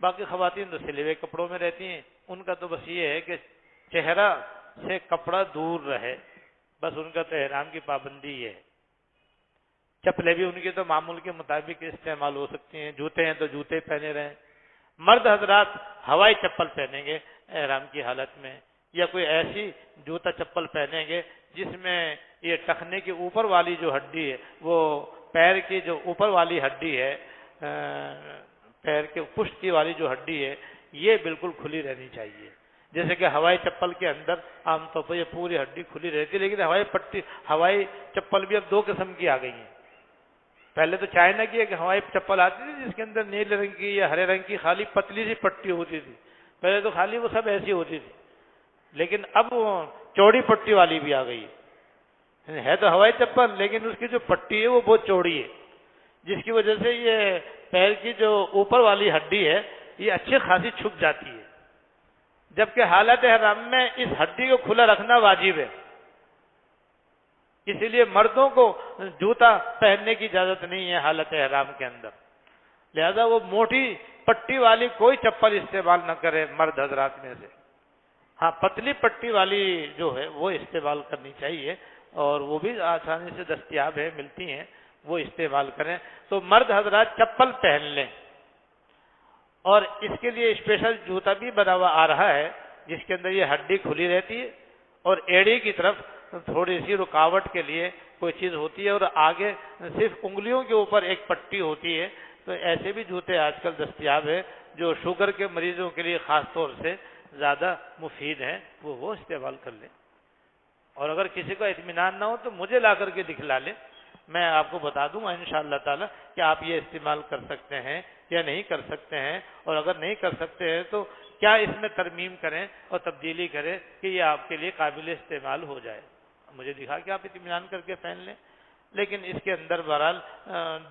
باقی خواتین تو سلے ہوئے کپڑوں میں رہتی ہیں، ان کا تو بس یہ ہے کہ چہرہ سے کپڑا دور رہے، بس ان کا تو احرام کی پابندی ہے۔ چپلیں بھی ان کی تو معمول کے مطابق استعمال ہو سکتی ہیں، جوتے ہیں تو جوتے پہنے رہیں۔ مرد حضرات ہوائی چپل پہنیں گے احرام کی حالت میں، یا کوئی ایسی جوتا چپل پہنیں گے جس میں یہ ٹخنے کے اوپر والی جو ہڈی ہے، وہ پیر کی جو اوپر والی ہڈی ہے، پیر کے پشت کی والی جو ہڈی ہے، یہ بالکل کھلی رہنی چاہیے۔ جیسے کہ ہوائی چپل کے اندر عام طور پر یہ پوری ہڈی کھلی رہتی ہے، لیکن ہوائی چپل بھی اب دو قسم کی آ گئی ہیں۔ پہلے تو چائنا کی ایک ہوائی چپل آتی تھی جس کے اندر نیلے رنگ کی یا ہرے رنگ کی خالی پتلی سی پٹی ہوتی تھی، پہلے تو خالی وہ سب ایسی ہوتی تھی، لیکن اب وہ چوڑی پٹی والی بھی آ گئی ہے تو ہوائی چپل، لیکن اس کی جو پٹی ہے وہ بہت چوڑی ہے، جس کی وجہ سے یہ پیر کی جو اوپر والی ہڈی ہے یہ اچھی خاصی چھپ جاتی ہے، جبکہ حالت احرام میں اس ہڈی کو کھلا رکھنا واجب ہے۔ اسی لیے مردوں کو جوتا پہننے کی اجازت نہیں ہے حالت احرام کے اندر، لہذا وہ موٹی پٹی والی کوئی چپل استعمال نہ کرے مرد حضرات میں سے۔ ہاں پتلی پٹی والی جو ہے وہ استعمال کرنی چاہیے، اور وہ بھی آسانی سے دستیاب ہے، ملتی ہیں، وہ استعمال کریں۔ تو مرد حضرات چپل پہن لیں، اور اس کے لیے اسپیشل جوتا بھی بنا ہوا آ رہا ہے جس کے اندر یہ ہڈی کھلی رہتی ہے، اور ایڑی کی طرف تھوڑی سی رکاوٹ کے لیے کوئی چیز ہوتی ہے، اور آگے صرف انگلیوں کے اوپر ایک پٹی ہوتی ہے۔ تو ایسے بھی جوتے آج کل دستیاب ہے جو شوگر کے مریضوں کے لیے خاص طور سے زیادہ مفید ہیں، وہ استعمال کر لیں۔ اور اگر کسی کو اطمینان نہ ہو تو مجھے لا کر کے دکھلا لیں، میں آپ کو بتا دوں گا انشاءاللہ تعالی کہ آپ یہ استعمال کر سکتے ہیں یا نہیں کر سکتے ہیں، اور اگر نہیں کر سکتے ہیں تو کیا اس میں ترمیم کریں اور تبدیلی کریں کہ یہ آپ کے لیے قابل استعمال ہو جائے۔ مجھے دکھا کہ آپ اطمینان کر کے پہن لیں، لیکن اس کے اندر بہرحال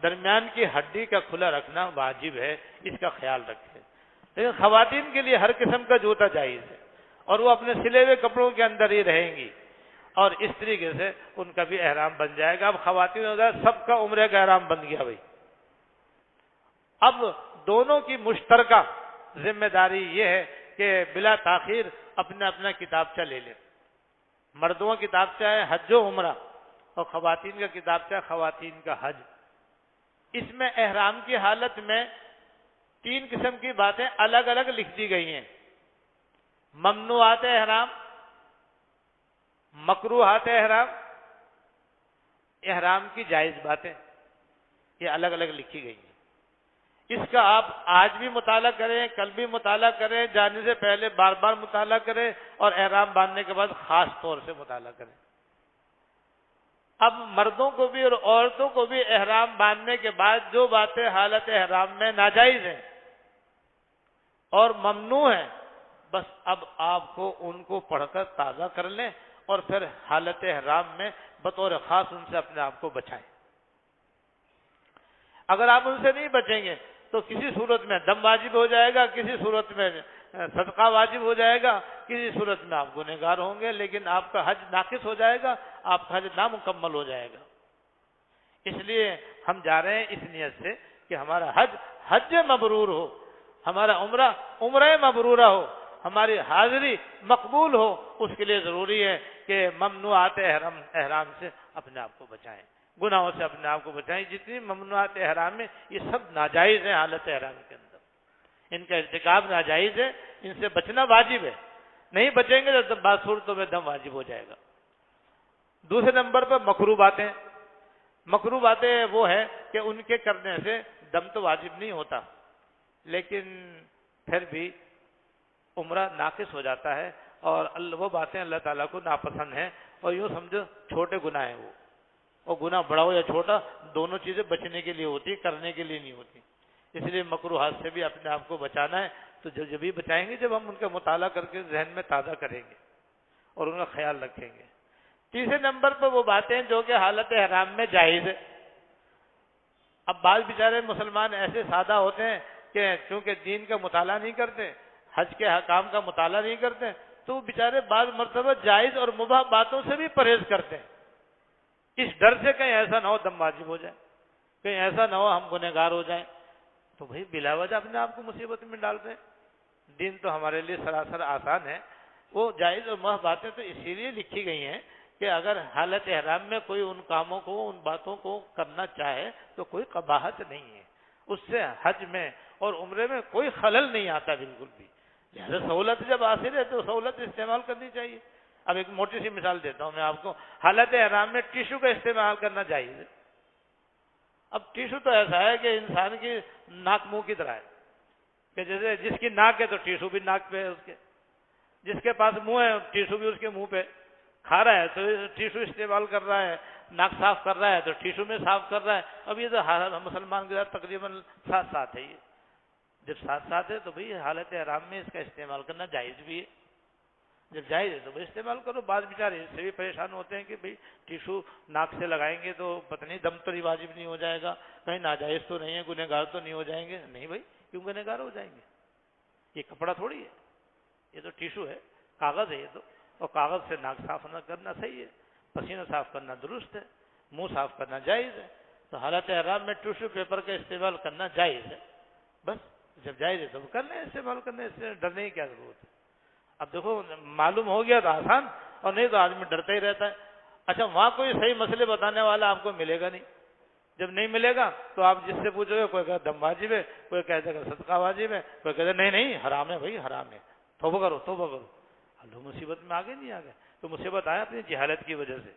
درمیان کی ہڈی کا کھلا رکھنا واجب ہے، اس کا خیال رکھیں۔ لیکن خواتین کے لیے ہر قسم کا جوتا جائز ہے، اور وہ اپنے سلے ہوئے کپڑوں کے اندر ہی رہیں گی، اور اس طریقے سے ان کا بھی احرام بن جائے گا۔ اب خواتین سب کا عمرے کا احرام بن گیا بھائی۔ اب دونوں کی مشترکہ ذمہ داری یہ ہے کہ بلا تاخیر اپنا اپنا کتابچہ لے لیں۔ مردوں کا کتابچہ ہے حج و عمرہ، اور خواتین کا کتابچہ ہے خواتین کا حج۔ اس میں احرام کی حالت میں 3 قسم کی باتیں الگ الگ لکھ دی گئی ہیں: ممنوعات احرام، مکروہات احرام، احرام کی جائز باتیں، یہ الگ الگ لکھی گئی ہیں۔ اس کا آپ آج بھی مطالعہ کریں، کل بھی مطالعہ کریں، جانے سے پہلے بار بار مطالعہ کریں، اور احرام باندھنے کے بعد خاص طور سے مطالعہ کریں۔ اب مردوں کو بھی اور عورتوں کو بھی احرام باندھنے کے بعد جو باتیں حالت احرام میں ناجائز ہیں اور ممنوع ہیں، بس اب آپ کو ان کو پڑھ کر تازہ کر لیں، اور پھر حالت احرام میں بطور خاص ان سے اپنے آپ کو بچائیں۔ اگر آپ ان سے نہیں بچیں گے تو کسی صورت میں دم واجب ہو جائے گا، کسی صورت میں صدقہ واجب ہو جائے گا، کسی صورت میں آپ گنہگار ہوں گے، لیکن آپ کا حج ناقص ہو جائے گا، آپ کا حج نامکمل ہو جائے گا۔ اس لیے ہم جا رہے ہیں اس نیت سے کہ ہمارا حج حج مبرور ہو، ہمارا عمرہ عمرہ مبرورہ ہو، ہماری حاضری مقبول ہو۔ اس کے لیے ضروری ہے کہ ممنوعات احرام سے اپنے آپ کو بچائیں، گناہوں سے اپنے آپ کو بچائیں۔ جتنی ممنوعات احرام ہیں یہ سب ناجائز ہیں حالت احرام کے اندر، ان کا ارتکاب ناجائز ہے، ان سے بچنا واجب ہے۔ نہیں بچیں گے تو بعض صورتوں میں دم واجب ہو جائے گا۔ دوسرے نمبر پر مکروہ باتیں۔ مکروہ باتیں وہ ہے کہ ان کے کرنے سے دم تو واجب نہیں ہوتا، لیکن پھر بھی عمرہ ناقص ہو جاتا ہے، اور وہ باتیں اللہ تعالیٰ کو ناپسند ہیں، اور یوں سمجھو چھوٹے گناہ ہیں وہ گناہ بڑا ہو یا چھوٹا دونوں چیزیں بچنے کے لیے ہوتی، کرنے کے لیے نہیں ہوتی۔ اس لیے مکروہات سے بھی اپنے آپ کو بچانا ہے، تو جب بھی بچائیں گے جب ہم ان کا مطالعہ کر کے ذہن میں تازہ کریں گے اور ان کا خیال رکھیں گے۔ تیسرے نمبر پر وہ باتیں جو کہ حالت احرام میں جائز ہے۔ اب بعض بیچارے مسلمان ایسے سادہ ہوتے ہیں کہ چونکہ دین کا مطالعہ نہیں کرتے، حج کے احکام کا مطالعہ نہیں کرتے، تو وہ بیچارے بعض مرتبہ جائز اور مباح باتوں سے بھی پرہیز کرتے ہیں، اس ڈر سے کہیں ایسا نہ ہو دم واجب ہو جائے، کہیں ایسا نہ ہو ہم گنہگار ہو جائیں۔ تو بھائی بلا وجہ اپنے آپ کو مصیبت میں ڈال رہے ہیں۔ دین تو ہمارے لیے سراسر آسان ہے، وہ جائز اور مباح باتیں تو اسی لیے لکھی گئی ہیں کہ اگر حالت احرام میں کوئی ان کاموں کو، ان باتوں کو کرنا چاہے تو کوئی قباحت نہیں ہے، اس سے حج میں اور عمرے میں کوئی خلل نہیں آتا بالکل بھی۔ لہذا سہولت جب حاصل ہے تو سہولت استعمال کرنی چاہیے۔ اب ایک موٹی سی مثال دیتا ہوں میں آپ کو، حالت احرام میں ٹیشو کا استعمال کرنا چاہیے۔ اب ٹیشو تو ایسا ہے کہ انسان کی ناک منہ کی طرح ہے، کہ جیسے جس کی ناک ہے تو ٹیشو بھی ناک پہ ہے اس کے، جس کے پاس منہ ہے ٹیشو بھی اس کے منہ پہ، کھا رہا ہے تو ٹیشو استعمال کر رہا ہے، ناک صاف کر رہا ہے تو ٹیشو میں صاف کر رہا ہے۔ اب یہ تو مسلمان کے ساتھ تقریباً ساتھ ساتھ ہے، یہ جب ساتھ ساتھ ہے تو بھئی حالت احرام میں اس کا استعمال کرنا جائز بھی ہے۔ جب جائز ہے تو بھئی استعمال کرو۔ بعض بیچارے اس سے بھی پریشان ہوتے ہیں کہ بھئی ٹیشو ناک سے لگائیں گے تو پتہ نہیں دم تو واجب نہیں ہو جائے گا، کہیں ناجائز تو نہیں ہے، گنہگار تو نہیں ہو جائیں گے۔ نہیں بھائی، کیوں گنہگار ہو جائیں گے؟ یہ کپڑا تھوڑی ہے، یہ تو ٹیشو ہے، کاغذ ہے یہ تو، اور کاغذ سے ناک صاف کرنا صحیح ہے، پسینہ صاف کرنا درست ہے، منہ صاف کرنا جائز ہے۔ تو حالت احرام میں ٹیشو پیپر کا استعمال کرنا جائز ہے، بس جب جائز ہے تو کر لیں، استعمال کرنے سے ڈرنے کی کیا ضرورت ہے؟ اب دیکھو معلوم ہو گیا تو آسان، اور نہیں تو آدمی ڈرتا ہی رہتا ہے۔ اچھا وہاں کوئی صحیح مسئلے بتانے والا آپ کو ملے گا نہیں، جب نہیں ملے گا تو آپ جس سے پوچھو گے، کوئی کہتا دم واجب ہے، کوئی کہتا کہ صدقہ واجب ہے، کوئی کہتا نہیں نہیں حرام ہے بھائی حرام ہے، توبہ کرو توبہ کرو۔ اللہ مصیبت میں آگے نہیں آگئے، تو مصیبت آیا اپنی جہالت کی وجہ سے۔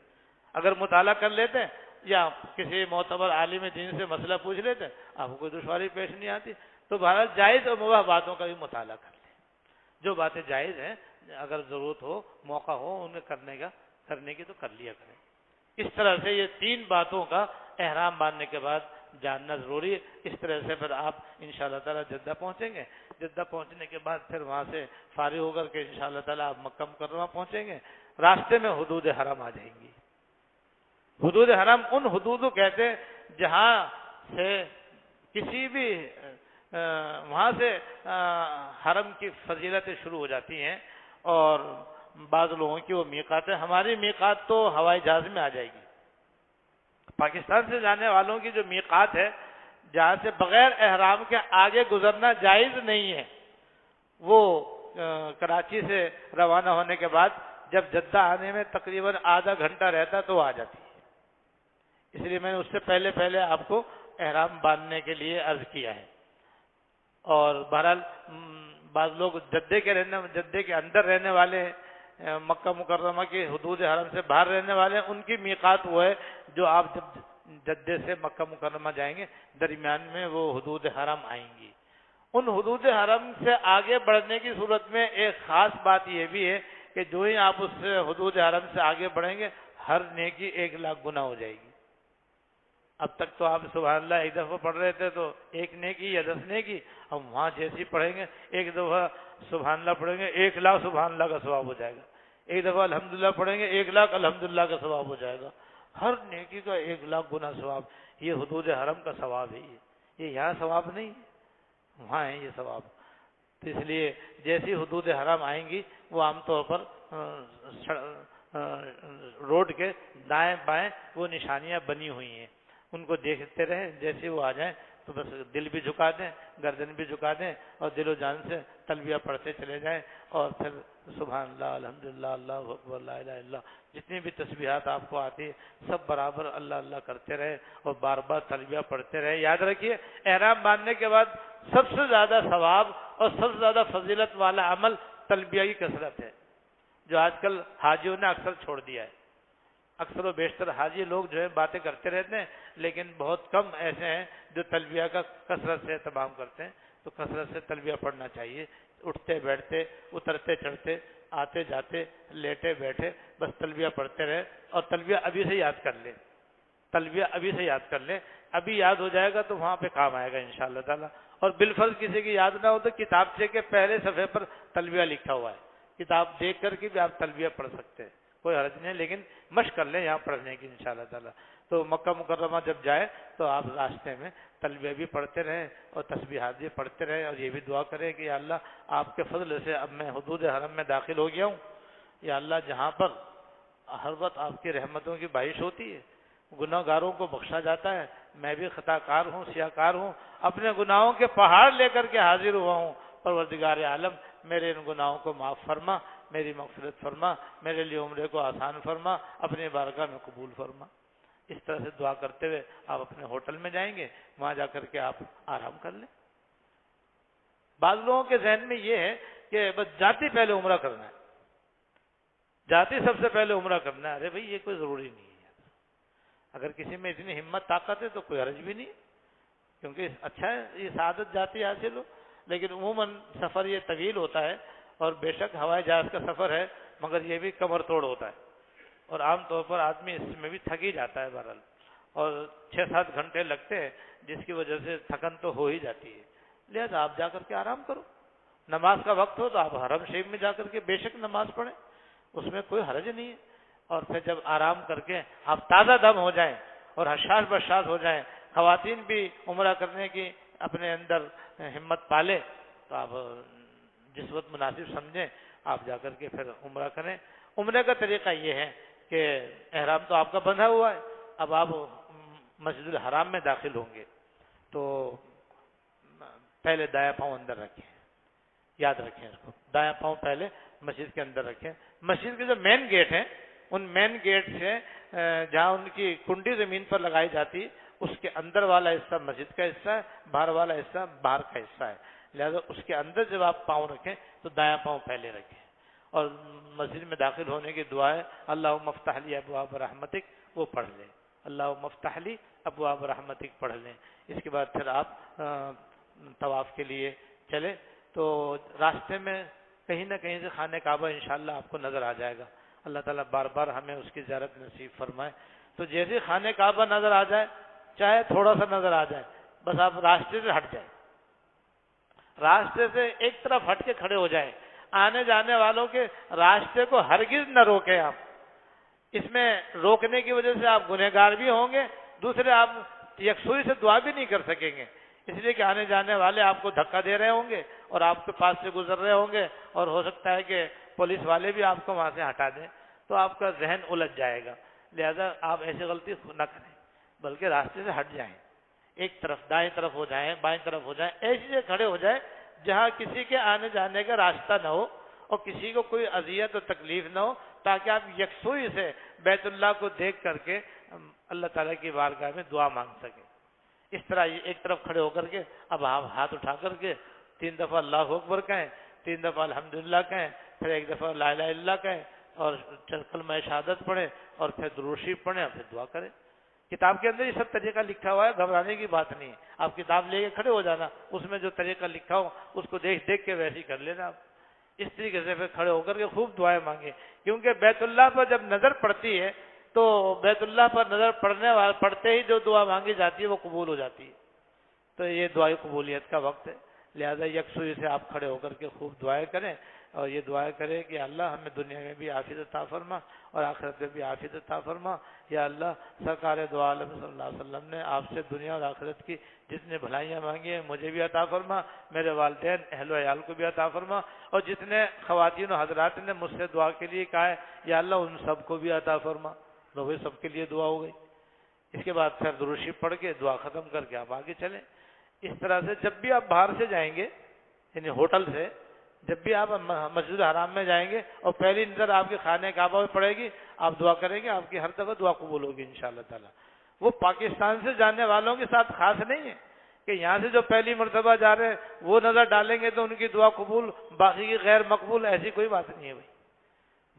اگر مطالعہ کر لیتے یا کسی معتبر عالم دین سے مسئلہ پوچھ لیتے، آپ کو کوئی دشواری پیش نہیں آتی۔ تو بہرحال جائز اور مباح باتوں کا بھی مطالعہ کر لیں، جو باتیں جائز ہیں اگر ضرورت ہو، موقع ہو انہیں کرنے کی تو کر لیا کریں۔ اس طرح سے یہ تین باتوں کا احرام باندھنے کے بعد جاننا ضروری ہے۔ اس طرح سے پھر آپ انشاءاللہ تعالی جدہ پہنچیں گے، جدہ پہنچنے کے بعد پھر وہاں سے فارغ ہو کر کے انشاءاللہ تعالی آپ مکہ مکرمہ پہنچیں گے۔ راستے میں حدود حرم آ جائیں گی۔ حدود حرم ان حدود کو کہتے ہیں جہاں سے کسی بھی وہاں سے حرم کی فضیلتیں شروع ہو جاتی ہیں، اور بعض لوگوں کی وہ میقات ہے۔ ہماری میقات تو ہوائی جہاز میں آ جائے گی۔ پاکستان سے جانے والوں کی جو میقات ہے، جہاں سے بغیر احرام کے آگے گزرنا جائز نہیں ہے، وہ کراچی سے روانہ ہونے کے بعد جب جدہ آنے میں تقریباً آدھا گھنٹہ رہتا تو آ جاتی ہے۔ اس لیے میں نے اس سے پہلے آپ کو احرام باندھنے کے لیے عرض کیا ہے۔ اور بہرحال بعض لوگ جدے کے اندر رہنے والے ہیں، مکہ مکرمہ کے حدود حرم سے باہر رہنے والے ہیں، ان کی میقات وہ ہے جو آپ جب جدے سے مکہ مکرمہ جائیں گے درمیان میں وہ حدود حرم آئیں گی۔ ان حدود حرم سے آگے بڑھنے کی صورت میں ایک خاص بات یہ بھی ہے کہ جو ہی آپ اس حدود حرم سے آگے بڑھیں گے، ہر نیکی 1,00,000 گنا ہو جائے گی۔ اب تک تو آپ سبحان اللہ ایک دفعہ پڑھ رہے تھے تو 1 نیکی یا 10 نیکی، اب وہاں جیسی پڑھیں گے ایک دفعہ سبحان اللہ پڑھیں گے 1,00,000 سبحان اللہ کا ثواب ہو جائے گا، ایک دفعہ الحمدللہ پڑھیں گے 1,00,000 الحمدللہ کا ثواب ہو جائے گا، ہر نیکی کا 1,00,000 گنا ثواب۔ یہ حدود حرم کا ثواب ہے، یہ یہاں ثواب نہیں، وہاں ہے یہ ثواب۔ تو اس لیے جیسی حدود حرم آئیں گی وہ عام طور پر روڈ کے دائیں بائیں وہ نشانیاں بنی ہوئی ہیں، ان کو دیکھتے رہیں، جیسے وہ آ جائیں تو بس دل بھی جھکا دیں، گردن بھی جھکا دیں، اور دل و جان سے تلبیہ پڑھتے چلے جائیں، اور پھر سبحان اللہ الحمدللہ اللہ اکبر لا الہ الا اللہ جتنی بھی تسبیحات آپ کو آتی سب برابر اللہ اللہ کرتے رہے اور بار بار تلبیہ پڑھتے رہے۔ یاد رکھیے احرام باندھنے کے بعد سب سے زیادہ ثواب اور سب سے زیادہ فضیلت والا عمل تلبیہ کی کثرت ہے، جو آج کل حاجیوں نے اکثر چھوڑ دیا ہے۔ اکثر و بیشتر حاجی لوگ جو ہے باتیں کرتے رہتے ہیں، لیکن بہت کم ایسے ہیں جو تلبیہ کا کثرت سے اہتمام کرتے ہیں۔ تو کثرت سے تلبیہ پڑھنا چاہیے، اٹھتے بیٹھتے اترتے چڑھتے آتے جاتے لیٹے بیٹھے بس تلبیہ پڑھتے رہے، اور تلبیہ ابھی سے یاد کر لیں، تلبیہ ابھی سے یاد کر لیں، ابھی یاد ہو جائے گا تو وہاں پہ کام آئے گا انشاءاللہ تعالی۔ اور بالفرض کسی کی یاد نہ ہو تو کتابچے کے پہلے صفحے پر تلبیہ لکھا ہوا ہے، کتاب دیکھ کر کے بھی آپ تلبیہ پڑھ سکتے ہیں، کوئی حرج نہیں، لیکن مشق کر لیں یہاں پڑھنے کی انشاءاللہ تعالی۔ تو مکہ مکرمہ جب جائے تو آپ راستے میں تلبیہ بھی پڑھتے رہیں اور تسبیحات بھی پڑھتے رہیں، اور یہ بھی دعا کریں کہ یا اللہ آپ کے فضل سے اب میں حدود حرم میں داخل ہو گیا ہوں، یا اللہ جہاں پر ہر وقت آپ کی رحمتوں کی بارش ہوتی ہے، گناہ گاروں کو بخشا جاتا ہے، میں بھی خطا کار ہوں، سیاہ کار ہوں، اپنے گناہوں کے پہاڑ لے کر کے حاضر ہوا ہوں، پروردگار عالم میرے ان گناہوں کو معاف فرما، میری مغفرت فرما، میرے لیے عمرے کو آسان فرما، اپنی بارگاہ میں قبول فرما۔ اس طرح سے دعا کرتے ہوئے آپ اپنے ہوٹل میں جائیں گے، وہاں جا کر کے آپ آرام کر لیں۔ بعض لوگوں کے ذہن میں یہ ہے کہ بس جاتی پہلے عمرہ کرنا ہے، جاتی سب سے پہلے عمرہ کرنا ہے۔ ارے بھائی یہ کوئی ضروری نہیں ہے، اگر کسی میں اتنی ہمت طاقت ہے تو کوئی حرج بھی نہیں، کیونکہ اچھا ہے یہ سعادت جاتی حاصل ہو، لیکن عموماً سفر یہ طویل ہوتا ہے، اور بے شک ہوائی جہاز کا سفر ہے مگر یہ بھی کمر توڑ ہوتا ہے، اور عام طور پر آدمی اس میں بھی تھک ہی جاتا ہے بہرحال، اور 6-7 گھنٹے لگتے ہیں، جس کی وجہ سے تھکن تو ہو ہی جاتی ہے۔ لہذا آپ جا کر کے آرام کرو، نماز کا وقت ہو تو آپ حرم شریف میں جا کر کے بے شک نماز پڑھیں، اس میں کوئی حرج نہیں ہے۔ اور پھر جب آرام کر کے آپ تازہ دم ہو جائیں اور حشاش بشاش ہو جائیں، خواتین بھی عمرہ کرنے کی اپنے اندر ہمت پالے، تو آپ جس وقت مناسب سمجھیں آپ جا کر کے پھر عمرہ کریں۔ عمرے کا طریقہ یہ ہے کہ احرام تو آپ کا بندھا ہوا ہے، اب آپ مسجد الحرام میں داخل ہوں گے تو پہلے دایاں پاؤں اندر رکھیں، یاد رکھیں اس کو، دایاں پاؤں پہلے مسجد کے اندر رکھیں۔ مسجد کے جو مین گیٹ ہیں ان مین گیٹ سے جہاں ان کی کنڈی زمین پر لگائی جاتی، اس کے اندر والا حصہ مسجد کا حصہ ہے، باہر والا حصہ باہر کا حصہ ہے، لہذا اس کے اندر جب آپ پاؤں رکھیں تو دایاں پاؤں پہلے رکھیں، اور مسجد میں داخل ہونے کی دعا ہے اللہم افتح لی ابواب رحمتک، وہ پڑھ لیں، اللہم افتح لی ابواب رحمتک پڑھ لیں۔ اس کے بعد پھر آپ طواف کے لیے چلے تو راستے میں کہیں نہ کہیں سے خانہ کعبہ انشاءاللہ آپ کو نظر آ جائے گا، اللہ تعالیٰ بار بار ہمیں اس کی زیارت نصیب فرمائے۔ تو جیسے خانہ کعبہ نظر آ جائے، چاہے تھوڑا سا نظر آ جائے، بس آپ راستے سے ہٹ جائیں، راستے سے ایک طرف ہٹ کے کھڑے ہو جائیں، آنے جانے والوں کے راستے کو ہرگز نہ روکیں آپ، اس میں روکنے کی وجہ سے آپ گنہگار بھی ہوں گے، دوسرے آپ یکسوئی سے دعا بھی نہیں کر سکیں گے، اس لیے کہ آنے جانے والے آپ کو دھکا دے رہے ہوں گے اور آپ کے پاس سے گزر رہے ہوں گے، اور ہو سکتا ہے کہ پولیس والے بھی آپ کو وہاں سے ہٹا دیں، تو آپ کا ذہن الجھ جائے گا، لہذا آپ ایسی غلطی نہ کریں، بلکہ راستے سے ہٹ جائیں، ایک طرف دائیں طرف ہو جائیں، بائیں طرف ہو جائیں، ایسی جگہ کھڑے ہو جائیں جہاں کسی کے آنے جانے کا راستہ نہ ہو اور کسی کو کوئی اذیت اور تکلیف نہ ہو، تاکہ آپ یکسوئی سے بیت اللہ کو دیکھ کر کے اللہ تعالیٰ کی بارگاہ میں دعا مانگ سکیں۔ اس طرح ایک طرف کھڑے ہو کر کے اب آپ ہاتھ اٹھا کر کے 3 دفعہ اللہ اکبر کہیں، 3 دفعہ الحمدللہ کہیں، پھر 1 دفعہ لا الہ الا اللہ کہیں، اور کلمہ شہادت پڑھیں، اور پھر درود شریف پڑھیں، اور پھر دعا کریں۔ کتاب کے اندر یہ سب طریقہ لکھا ہوا ہے، گھبرانے کی بات نہیں ہے، آپ کتاب لے کے کھڑے ہو جانا، اس میں جو طریقہ لکھا ہو اس کو دیکھ دیکھ کے ویسے ہی کر لینا آپ، اس طریقے سے پھر کھڑے ہو کر کے خوب دعائیں مانگیں، کیونکہ بیت اللہ پر جب نظر پڑتی ہے تو بیت اللہ پر نظر پڑتے ہی جو دعا مانگی جاتی ہے وہ قبول ہو جاتی ہے، تو یہ دعائیں قبولیت کا وقت ہے، لہذا یکسوئی سے آپ کھڑے ہو کر کے خوب دعائیں کریں، اور یہ دعائیں کریں کہ اللہ ہمیں دنیا میں بھی عافیت عطا فرما اور آخرت میں بھی عافیت عطا فرما، یا اللہ سرکار دو عالم صلی اللہ علیہ وسلم نے آپ سے دنیا اور آخرت کی جتنے بھلائیاں مانگی ہیں مجھے بھی عطا فرما، میرے والدین اہل و عیال کو بھی عطا فرما، اور جتنے خواتین و حضرات نے مجھ سے دعا کے لیے کہا ہے یا اللہ ان سب کو بھی عطا فرما، تو وہ سب کے لیے دعا ہو گئی۔ اس کے بعد پھر درود شریف پڑھ کے دعا ختم کر کے آپ آگے چلیں۔ اس طرح سے جب بھی آپ باہر سے جائیں گے، یعنی ہوٹل سے جب بھی آپ مسجد حرام میں جائیں گے اور پہلی نظر آپ کے خانہ کعبہ میں پڑے گی، آپ دعا کریں گے، آپ کی ہر دفعہ دعا قبول ہوگی انشاءاللہ تعالی۔ وہ پاکستان سے جانے والوں کے ساتھ خاص نہیں ہے کہ یہاں سے جو پہلی مرتبہ جا رہے ہیں وہ نظر ڈالیں گے تو ان کی دعا قبول، باقی کی غیر مقبول، ایسی کوئی بات نہیں ہے بھائی۔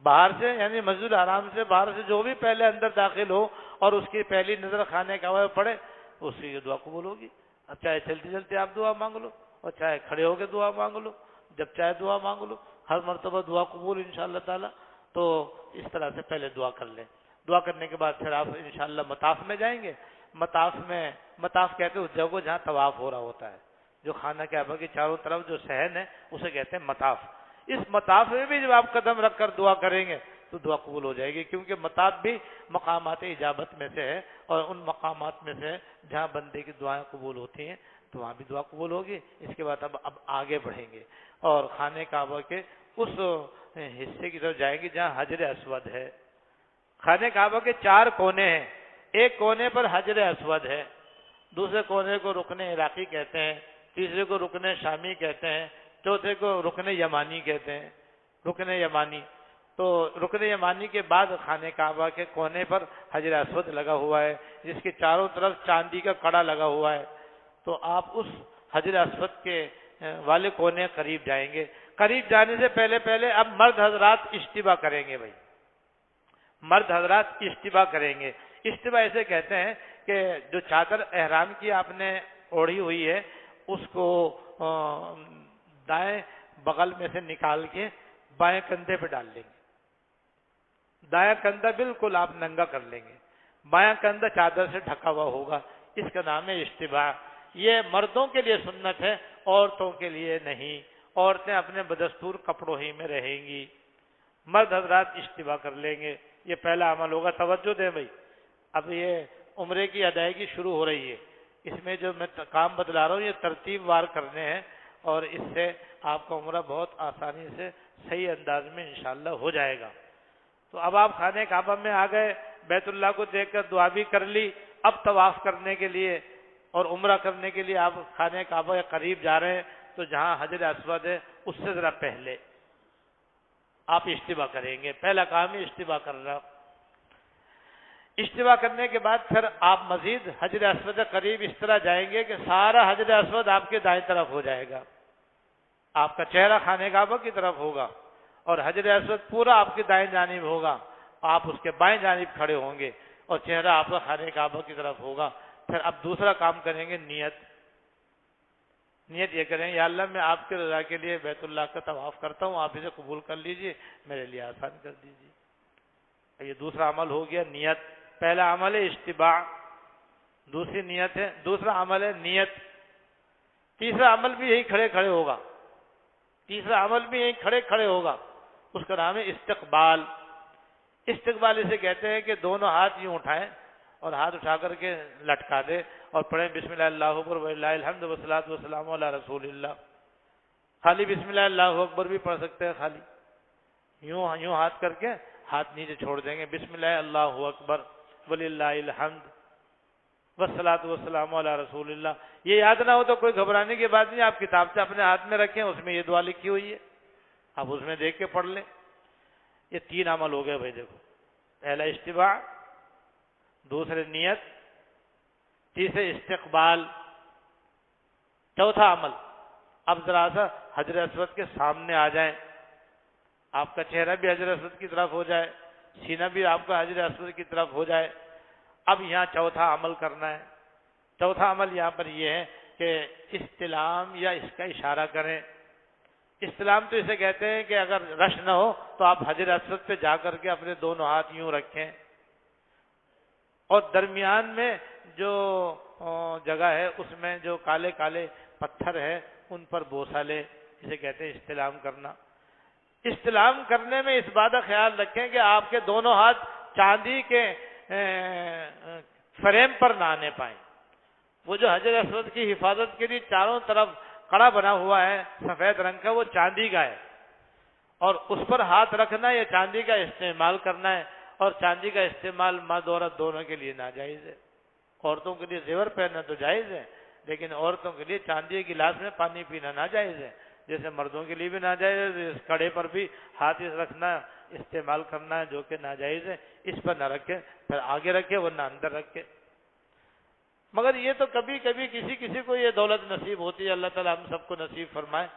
باہر سے یعنی مسجد حرام سے باہر سے جو بھی پہلے اندر داخل ہو اور اس کی پہلی نظر خانہ کعبہ میں پڑے، اس کی دعا قبول ہوگی۔ اب چاہے چلتے چلتے آپ دعا مانگ لو اور چاہے کھڑے ہو کے دعا مانگ لو، جب چاہے دعا مانگ لو، ہر مرتبہ دعا قبول انشاءاللہ تعالی۔ تو اس طرح سے پہلے دعا کر لیں، دعا کرنے کے بعد پھر آپ انشاءاللہ مطاف میں جائیں گے۔ مطاف کہتے ہیں اس جگہ کو جہاں طواف ہو رہا ہوتا ہے، جو خانہ کعبہ کی چاروں طرف جو صحن ہے اسے کہتے ہیں مطاف۔ اس مطاف میں بھی جب آپ قدم رکھ کر دعا کریں گے تو دعا قبول ہو جائے گی، کیونکہ مطاف بھی مقامات اجابت میں سے ہے، اور ان مقامات میں سے جہاں بندے کی دعائیں قبول ہوتی ہیں تو وہاں بھی دعا قبول ہوگی۔ اس کے بعد اب آگے بڑھیں گے اور خانہ کعبہ کے اس حصے کی طرف جائیں گے جہاں حجر اسود ہے۔ خانہ کعبہ کے 4 کونے ہیں، ایک کونے پر حجر اسود ہے، دوسرے کونے کو رکن عراقی کہتے ہیں، تیسرے کو رکن شامی کہتے ہیں، چوتھے کو رکن یمانی کہتے ہیں، رکن یمانی۔ تو رکن یمانی کے بعد خانہ کعبہ کے کونے پر حجر اسود لگا ہوا ہے، جس کے چاروں طرف چاندی کا کڑا لگا ہوا ہے۔ تو آپ اس حجر اسود کے والے کونے قریب جائیں گے۔ قریب جانے سے پہلے اب مرد حضرات اجتباء کریں گے بھائی، مرد حضرات اجتباء کریں گے۔ اجتباء ایسے کہتے ہیں کہ جو چادر احرام کی آپ نے اوڑھی ہوئی ہے اس کو دائیں بغل میں سے نکال کے بائیں کندھے پہ ڈال لیں گے، دایاں کندھا بالکل آپ ننگا کر لیں گے، بایاں کندھا چادر سے ڈھکا ہوا ہوگا، اس کا نام ہے اجتباء۔ یہ مردوں کے لیے سنت ہے، عورتوں کے لیے نہیں، عورتیں اپنے بدستور کپڑوں ہی میں رہیں گی۔ مرد حضرات اجتباء کر لیں گے، یہ پہلا عمل ہوگا۔ توجہ دیں بھائی، اب یہ عمرے کی ادائیگی شروع ہو رہی ہے، اس میں جو میں کام بتلا رہا ہوں یہ ترتیب وار کرنے ہیں، اور اس سے آپ کا عمرہ بہت آسانی سے صحیح انداز میں انشاءاللہ ہو جائے گا۔ تو اب آپ خانہ کعبہ میں آ گئے، بیت اللہ کو دیکھ کر دعا بھی کر لی، اب طواف کرنے کے لیے اور عمرہ کرنے کے لیے آپ خانہ کعبہ کے قریب جا رہے ہیں، تو جہاں حجر اسود ہے اس سے ذرا پہلے آپ اجتباء کریں گے۔ پہلا کام ہے اجتباء کرنا۔ اجتباء کرنے کے بعد پھر آپ مزید حجر اسود کے قریب اس طرح جائیں گے کہ سارا حجر اسود آپ کے دائیں طرف ہو جائے گا، آپ کا چہرہ خانہ کعبہ کی طرف ہوگا اور حجر اسود پورا آپ کی دائیں جانب ہوگا، آپ اس کے بائیں جانب کھڑے ہوں گے اور چہرہ آپ کا خانہ کعبہ کی طرف ہوگا۔ پھر اب دوسرا کام کریں گے نیت یہ کریں، یا اللہ میں آپ کے رضا کے لیے بیت اللہ کا طواف کرتا ہوں، آپ اسے قبول کر لیجئے، میرے لیے آسان کر دیجئے۔ یہ دوسرا عمل ہو گیا نیت۔ پہلا عمل ہے اجتباع، دوسری نیت ہے، دوسرا عمل ہے نیت۔ تیسرا عمل بھی یہی کھڑے کھڑے ہوگا، تیسرا عمل بھی یہی کھڑے کھڑے ہوگا، اس کا نام ہے استقبال۔ استقبال اسے کہتے ہیں کہ دونوں ہاتھ یوں اٹھائیں اور ہاتھ اٹھا کر کے لٹکا دے اور پڑھیں بسم اللہ اللہ اکبر وللہ الحمد والصلاۃ والسلام علی رسول اللہ۔ خالی بسم اللہ اللہ اکبر بھی پڑھ سکتے ہیں، خالی یوں ہاتھ کر کے ہاتھ نیچے چھوڑ دیں گے، بسم اللہ اللہ اکبر وللہ الحمد والصلاۃ والسلام علی رسول اللہ۔ یہ یاد نہ ہو تو کوئی گھبرانے کی بات نہیں، آپ کتاب سے اپنے ہاتھ میں رکھیں، اس میں یہ دعا لکھی ہوئی ہے، آپ اس میں دیکھ کے پڑھ لیں۔ یہ تین عمل ہو گئے بھائی، دیکھو، پہلا اجتباع، دوسرے نیت، تیسرے استقبال، چوتھا عمل۔ اب ذرا سا حجر اسود کے سامنے آ جائیں، آپ کا چہرہ بھی حجر اسود کی طرف ہو جائے، سینہ بھی آپ کا حجر اسود کی طرف ہو جائے۔ اب یہاں چوتھا عمل کرنا ہے۔ چوتھا عمل یہاں پر یہ ہے کہ استلام یا اس کا اشارہ کریں۔ استلام تو اسے کہتے ہیں کہ اگر رش نہ ہو تو آپ حجر اسود پہ جا کر کے اپنے دونوں ہاتھ یوں رکھیں اور درمیان میں جو جگہ ہے اس میں جو کالے کالے پتھر ہے ان پر بوسہ لے، اسے کہتے ہیں استلام کرنا۔ استلام کرنے میں اس بات کا خیال رکھیں کہ آپ کے دونوں ہاتھ چاندی کے فریم پر نہ آنے پائیں۔ وہ جو حجر اسود کی حفاظت کے لیے چاروں طرف کڑا بنا ہوا ہے سفید رنگ کا، وہ چاندی کا ہے، اور اس پر ہاتھ رکھنا یا چاندی کا استعمال کرنا ہے، اور چاندی کا استعمال مرد عورت دونوں کے لیے ناجائز ہے۔ عورتوں کے لیے زیور پہننا تو جائز ہے، لیکن عورتوں کے لیے چاندی کے گلاس میں پانی پینا ناجائز ہے، جیسے مردوں کے لیے بھی ناجائز ہے۔ اس کڑے پر بھی ہاتھ رکھنا استعمال کرنا ہے جو کہ ناجائز ہے، اس پر نہ رکھے، پھر آگے رکھے ورنہ اندر رکھے۔ مگر یہ تو کبھی کبھی کسی کو یہ دولت نصیب ہوتی ہے، اللہ تعالیٰ ہم سب کو نصیب فرمائے۔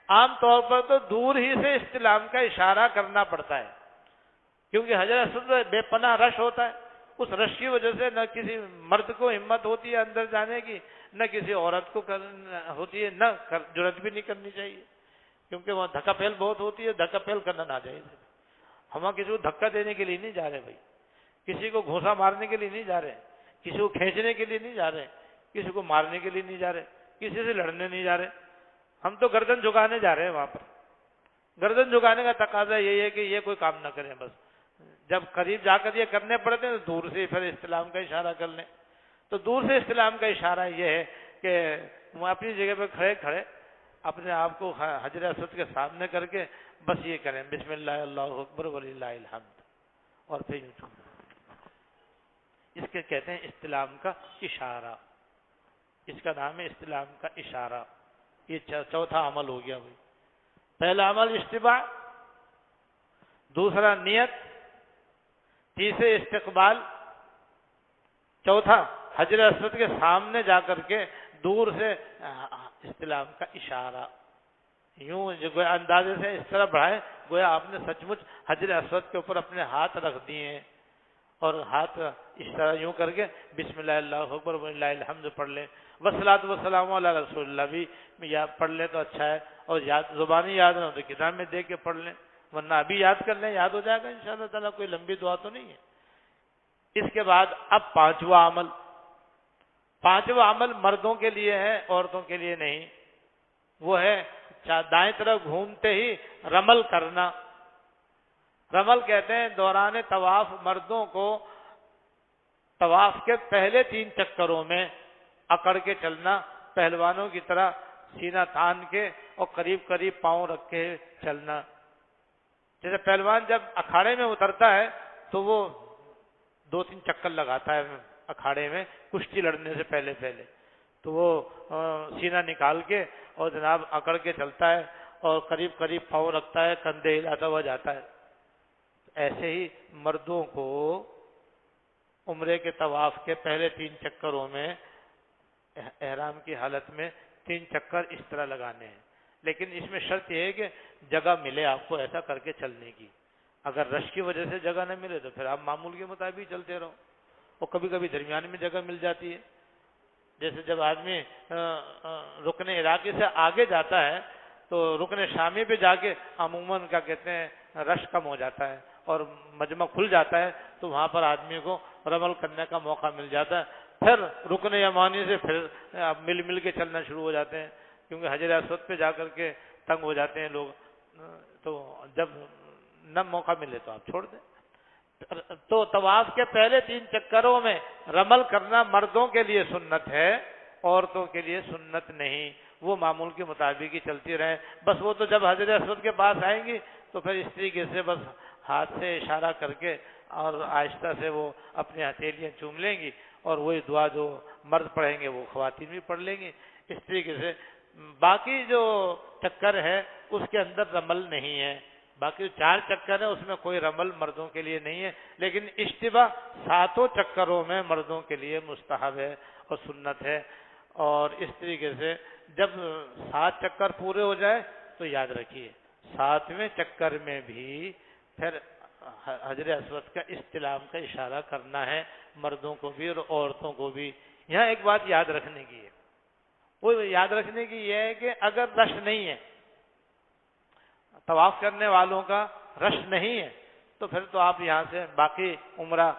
عام طور پر تو دور ہی سے استلام کا اشارہ کرنا پڑتا ہے، کیونکہ حجر اسود بے پناہ رش ہوتا ہے۔ اس رش کی وجہ سے نہ کسی مرد کو ہمت ہوتی ہے اندر جانے کی، نہ کسی عورت کو ہوتی ہے، نہ جرأت بھی نہیں کرنی چاہیے، کیونکہ وہاں دھکا پھیل بہت ہوتی ہے، دھکا پھیل کرنا ناجائز ہے۔ ہم کسی کو دھکا دینے کے لیے نہیں جا رہے بھائی، کسی کو گھونسا مارنے کے لیے نہیں جا رہے، کسی کو کھینچنے کے لیے نہیں جا رہے، کسی کو مارنے کے لیے نہیں جا رہے، کسی سے لڑنے نہیں جا رہے، ہم تو گردن جھکانے جا رہے ہیں۔ وہاں پر گردن جھکانے کا تقاضا یہی ہے کہ یہ کوئی کام نہ کریں، بس جب قریب جا کر یہ کرنے پڑتے ہیں تو دور سے پھر استلام کا اشارہ کر لیں۔ تو دور سے استلام کا اشارہ یہ ہے کہ وہ اپنی جگہ پہ کھڑے کھڑے اپنے آپ کو حجر اسود کے سامنے کر کے بس یہ کریں بسم اللہ اللہ اکبر وللہ الحمد، اور پھر یوں چھوڑ۔ اس کے کہتے ہیں استلام کا اشارہ۔ اس کا نام ہے استلام کا اشارہ. یہ چوتھا عمل ہو گیا بھائی. پہلا عمل اشتباع، دوسرا نیت، تیسرے استقبال، چوتھا حجر اسود کے سامنے جا کر کے دور سے استلام کا اشارہ. یوں گویا اندازے سے اس طرح بڑھائے گویا آپ نے سچ مچ حجر اسود کے اوپر اپنے ہاتھ رکھ دیے ہیں، اور ہاتھ اس طرح یوں کر کے بسم اللہ اللہ اکبر وللہ الحمد پڑھ لیں، والصلاۃ والسلام علی رسول اللہ بھی پڑھ لیں تو اچھا ہے، اور زبانی یاد نہ ہو تو کتاب میں دیکھ کے پڑھ لیں، ورنہ ابھی یاد کر لیں، یاد ہو جائے گا انشاءاللہ تعالیٰ. کوئی لمبی دعا تو نہیں ہے. اس کے بعد اب پانچواں عمل مردوں کے لیے ہے، عورتوں کے لیے نہیں. وہ ہے دائیں طرف گھومتے ہی رمل کرنا. رمل کہتے ہیں دوران طواف مردوں کو طواف کے پہلے 3 چکروں میں اکڑ کے چلنا، پہلوانوں کی طرح سینہ تان کے اور قریب قریب پاؤں رکھ کے چلنا. جیسے پہلوان جب اکھاڑے میں اترتا ہے تو وہ 2-3 چکر لگاتا ہے اکھاڑے میں کشتی لڑنے سے پہلے تو وہ سینہ نکال کے اور جناب اکڑ کے چلتا ہے اور قریب قریب پاؤں رکھتا ہے، کندھے ہلاتا ہوا جاتا ہے. ایسے ہی مردوں کو عمرے کے طواف کے پہلے 3 چکروں میں احرام کی حالت میں 3 چکر اس طرح لگانے ہیں. لیکن اس میں شرط یہ ہے کہ جگہ ملے آپ کو ایسا کر کے چلنے کی. اگر رش کی وجہ سے جگہ نہ ملے تو پھر آپ معمول کے مطابق چلتے رہو. اور کبھی کبھی درمیان میں جگہ مل جاتی ہے. جیسے جب آدمی رکن عراقی سے آگے جاتا ہے تو رکن شامی پہ جا کے عموماً کیا کہتے ہیں رش کم ہو جاتا ہے اور مجمع کھل جاتا ہے، تو وہاں پر آدمی کو رمل کرنے کا موقع مل جاتا ہے. پھر رکن یمانی سے پھر مل کے چلنا شروع ہو جاتے ہیں، کیونکہ حجر اسود پہ جا کر کے تنگ ہو جاتے ہیں لوگ. تو جب نہ موقع ملے تو آپ چھوڑ دیں. تو طواف کے پہلے 3 چکروں میں رمل کرنا مردوں کے لیے سنت ہے، عورتوں کے لیے سنت نہیں. وہ معمول کے مطابق ہی چلتی رہیں. بس وہ تو جب حجر اسود کے پاس آئیں گی تو پھر اس طریقے سے بس ہاتھ سے اشارہ کر کے اور آہستہ سے وہ اپنی ہتھیلیاں چوم لیں گی، اور وہی دعا جو مرد پڑھیں گے وہ خواتین بھی پڑھ لیں گی. اس طریقے سے باقی جو چکر ہے اس کے اندر رمل نہیں ہے. باقی 4 چکر ہیں اس میں کوئی رمل مردوں کے لیے نہیں ہے. لیکن اشتباع 7 چکروں میں مردوں کے لیے مستحب ہے اور سنت ہے. اور اس طریقے سے جب 7 چکر پورے ہو جائے تو یاد رکھیے 7ویں چکر میں بھی پھر حجر اسود کا استلام کا اشارہ کرنا ہے، مردوں کو بھی اور عورتوں کو بھی. یہاں ایک بات یاد رکھنے کی ہے، وہ یاد رکھنے کی یہ ہے کہ اگر رش نہیں ہے، طواف کرنے والوں کا رش نہیں ہے، تو پھر تو آپ یہاں سے باقی عمرہ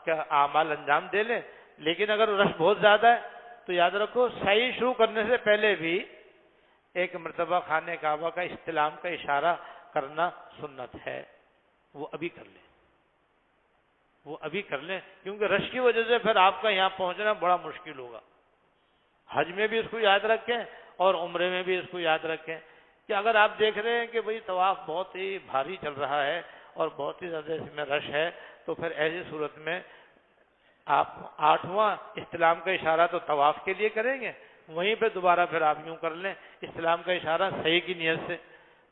کا اعمال انجام دے لیں. لیکن اگر رش بہت زیادہ ہے تو یاد رکھو سعی شروع کرنے سے پہلے بھی ایک مرتبہ خانہ کعبہ کا استلام کا اشارہ کرنا سنت ہے. وہ ابھی کر لیں کیونکہ رش کی وجہ سے پھر آپ کا یہاں پہنچنا بڑا مشکل ہوگا. حج میں بھی اس کو یاد رکھیں اور عمرے میں بھی اس کو یاد رکھیں کہ اگر آپ دیکھ رہے ہیں کہ بھئی طواف بہت ہی بھاری چل رہا ہے اور بہت ہی زیادہ اس میں رش ہے، تو پھر ایسی صورت میں آپ 8واں استلام کا اشارہ تو طواف کے لیے کریں گے، وہیں پہ دوبارہ پھر آپ یوں کر لیں استلام کا اشارہ صحیح کی نیت سے،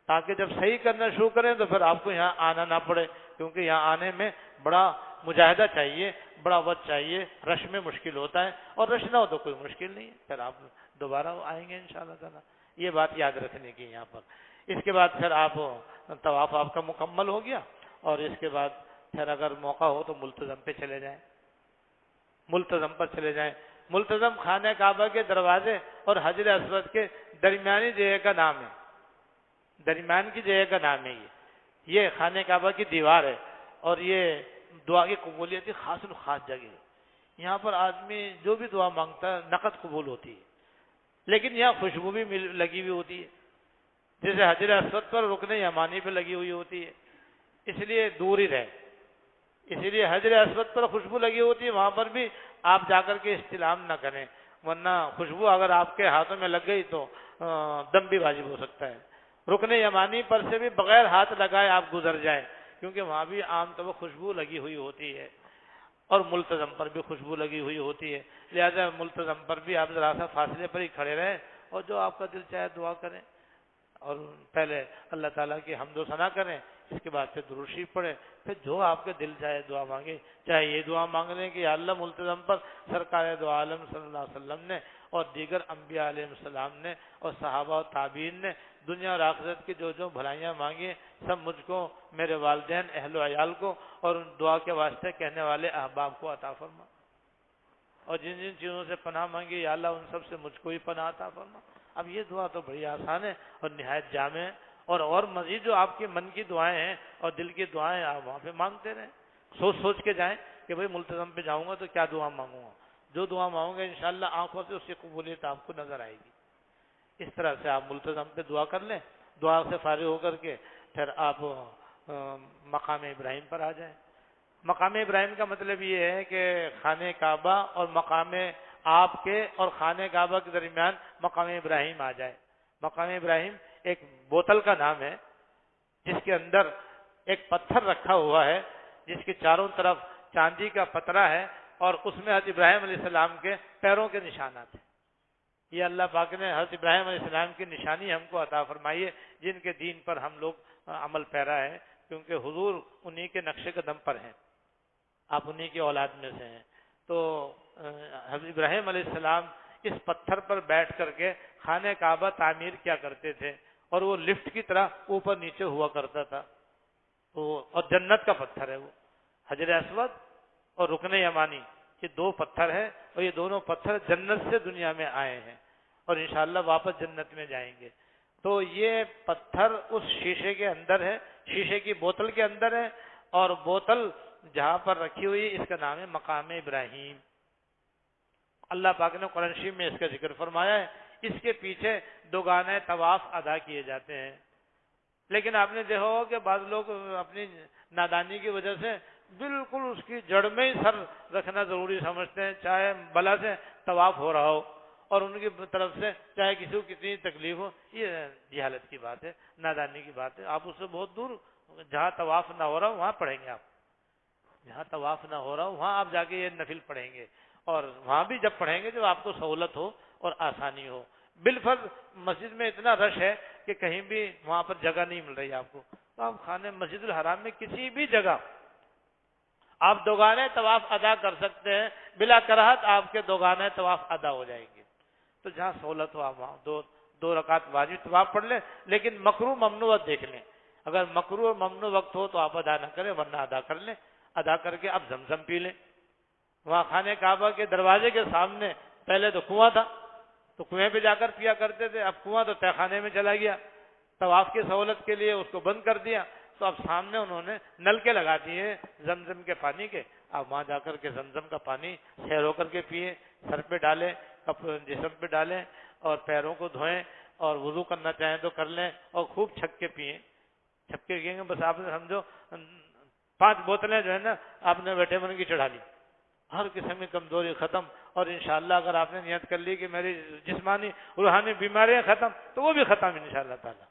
تاکہ جب صحیح کرنا شروع کریں تو پھر آپ کو یہاں آنا نہ پڑے. کیونکہ یہاں آنے میں بڑا مجاہدہ چاہیے، بڑا وقت چاہیے، رش میں مشکل ہوتا ہے، اور رش نہ ہو تو کوئی مشکل نہیں ہے، پھر آپ دوبارہ آئیں گے انشاءاللہ تعالی. یہ بات یاد رکھنے کی یہاں پر. اس کے بعد پھر آپ طواف آپ کا مکمل ہو گیا، اور اس کے بعد پھر اگر موقع ہو تو ملتزم پہ چلے جائیں، ملتزم پر چلے جائیں. ملتزم خانہ کعبہ کے دروازے اور حجر اسود کے درمیانی جگہ کا نام ہے، درمیان کی جگہ کا نام ہے. یہ خانہ کعبہ کی دیوار ہے اور یہ دعا کی قبولیت کی خاص الخاص جگہ ہے. یہاں پر آدمی جو بھی دعا مانگتا ہے نقد قبول ہوتی ہے. لیکن یہاں خوشبو بھی لگی ہوئی ہوتی ہے، جیسے حجر اسود پر رکن یمانی پہ لگی ہوئی ہوتی ہے، اس لیے دور ہی رہے. اسی لیے حجر اسود پر خوشبو لگی ہوتی ہے، وہاں پر بھی آپ جا کر کے استلام نہ کریں، ورنہ خوشبو اگر آپ کے ہاتھوں میں لگ گئی تو دم بھی واجب ہو سکتا ہے. رکن یمانی پر سے بھی بغیر ہاتھ لگائے آپ گزر جائیں، کیونکہ وہاں بھی عام طور پر خوشبو لگی ہوئی ہوتی ہے. اور ملتزم پر بھی خوشبو لگی ہوئی ہوتی ہے، لہذا ملتزم پر بھی آپ ذرا سا فاصلے پر ہی کھڑے رہیں اور جو آپ کا دل چاہے دعا کریں، اور پہلے اللہ تعالیٰ کی حمد و ثنا کریں، اس کے بعد پھر درود شریف پڑھیں، پھر جو آپ کے دل چاہے دعا مانگے، چاہے یہ دعا مانگ لیں کہ یا اللہ ملتزم پر سرکار دو عالم صلی اللہ علیہ وسلم نے اور دیگر انبیاء علیہ السلام نے اور صحابہ و تابعین نے دنیا اور آخرت کی جو جو بھلائیاں مانگی ہیں سب مجھ کو، میرے والدین، اہل و عیال کو اور ان دعا کے واسطے کہنے والے احباب کو عطا فرما، اور جن جن چیزوں سے پناہ مانگی یا اللہ ان سب سے مجھ کو ہی پناہ عطا فرما۔ اب یہ دعا تو بڑی آسان ہے اور نہایت جامع ہے، اور مزید جو آپ کے من کی دعائیں ہیں اور دل کی دعائیں آپ وہاں پہ مانگتے رہیں، سوچ سوچ کے جائیں کہ بھئی ملتزم پہ جاؤں گا تو کیا دعا مانگوں گا، جو دعا مانگوں گا انشاءاللہ آنکھوں سے اس کی قبولیت آپ کو نظر آئے گی۔ اس طرح سے آپ ملتزم پہ دعا کر لیں، دعا سے فارغ ہو کر کے پھر آپ مقام ابراہیم پر آ جائیں۔ مقام ابراہیم کا مطلب یہ ہے کہ خانہ کعبہ اور مقام آپ کے اور خانہ کعبہ کے درمیان مقام ابراہیم آ جائے۔ مقام ابراہیم ایک بوتل کا نام ہے جس کے اندر ایک پتھر رکھا ہوا ہے جس کے چاروں طرف چاندی کا پترا ہے اور اس میں حضرت ابراہیم علیہ السلام کے پیروں کے نشانات ہیں۔ یہ اللہ پاک نے حضرت ابراہیم علیہ السلام کی نشانی ہم کو عطا فرمائی ہے جن کے دین پر ہم لوگ عمل پیرا ہے، کیونکہ حضور انہی کے نقش قدم پر ہیں، آپ انہی کی اولاد میں سے ہیں۔ تو حضرت ابراہیم علیہ السلام اس پتھر پر بیٹھ کر کے خانہ کعبہ تعمیر کیا کرتے تھے، اور وہ لفٹ کی طرح اوپر نیچے ہوا کرتا تھا، اور جنت کا پتھر ہے وہ، حجر اسود اور رکن یمانی، یہ دو پتھر ہیں اور یہ دونوں پتھر جنت سے دنیا میں آئے ہیں اور انشاءاللہ واپس جنت میں جائیں گے۔ تو یہ پتھر اس شیشے کے اندر ہے، شیشے کی بوتل کے اندر ہے، اور بوتل جہاں پر رکھی ہوئی ہے اس کا نام ہے مقام ابراہیم۔ اللہ پاک نے قرآن شریف میں اس کا ذکر فرمایا ہے۔ اس کے پیچھے دوگانے طواف ادا کیے جاتے ہیں، لیکن آپ نے دیکھا ہوگا کہ بعض لوگ اپنی نادانی کی وجہ سے بالکل اس کی جڑ میں ہی سر رکھنا ضروری سمجھتے ہیں، چاہے بلا سے طواف ہو رہا ہو اور ان کی طرف سے چاہے کسی کو کتنی تکلیف ہو۔ یہ جہالت کی بات ہے، نادانی کی بات ہے۔ آپ اس سے بہت دور، جہاں طواف نہ ہو رہا ہو وہاں پڑھیں گے، آپ جہاں طواف نہ ہو رہا ہو وہاں آپ جا کے یہ نفل پڑھیں گے، اور وہاں بھی جب پڑھیں گے جب آپ کو سہولت ہو اور آسانی ہو۔ بالفرض مسجد میں اتنا رش ہے کہ کہیں بھی وہاں پر جگہ نہیں مل رہی آپ کو، تو آپ خانہ مسجد الحرام میں کسی بھی جگہ آپ دوگانے طواف ادا کر سکتے ہیں، بلا کراہت آپ کے دوگانے طواف ادا ہو جائیں گے۔ تو جہاں سہولت ہو آپ وہاں دو رکعت واجب طواف پڑھ لیں، لیکن مکروہ ممنوع وقت دیکھ لیں۔ اگر مکروہ اور ممنوع وقت ہو تو آپ ادا نہ کریں، ورنہ ادا کر لیں۔ ادا کر کے اب زمزم پی لیں۔ وہاں خانہ کعبہ کے دروازے کے سامنے پہلے تو کنواں تھا، تو کنویں پہ جا کر پیا کرتے تھے، اب کنواں تو تہ خانے میں چلا گیا، طواف کی سہولت کے لیے اس کو بند کر دیا، تو اب سامنے انہوں نے نلکے لگا دیے زمزم کے پانی کے، آپ وہاں جا کر کے زمزم کا پانی سیر ہو کر کے پیئیں، سر پہ ڈالیں، جسم پہ ڈالیں اور پیروں کو دھوئیں، اور وضو کرنا چاہیں تو کر لیں، اور خوب چھک کے پئیں۔ چھک کے پیئیں گے بس آپ نے سمجھو 5 بوتلیں جو ہے نا آپ نے وٹامن کی چڑھا لی، ہر قسم کی کمزوری ختم، اور انشاءاللہ اگر آپ نے نیت کر لی کہ میری جسمانی روحانی بیماریاں ختم تو وہ بھی ختم انشاءاللہ تعالی۔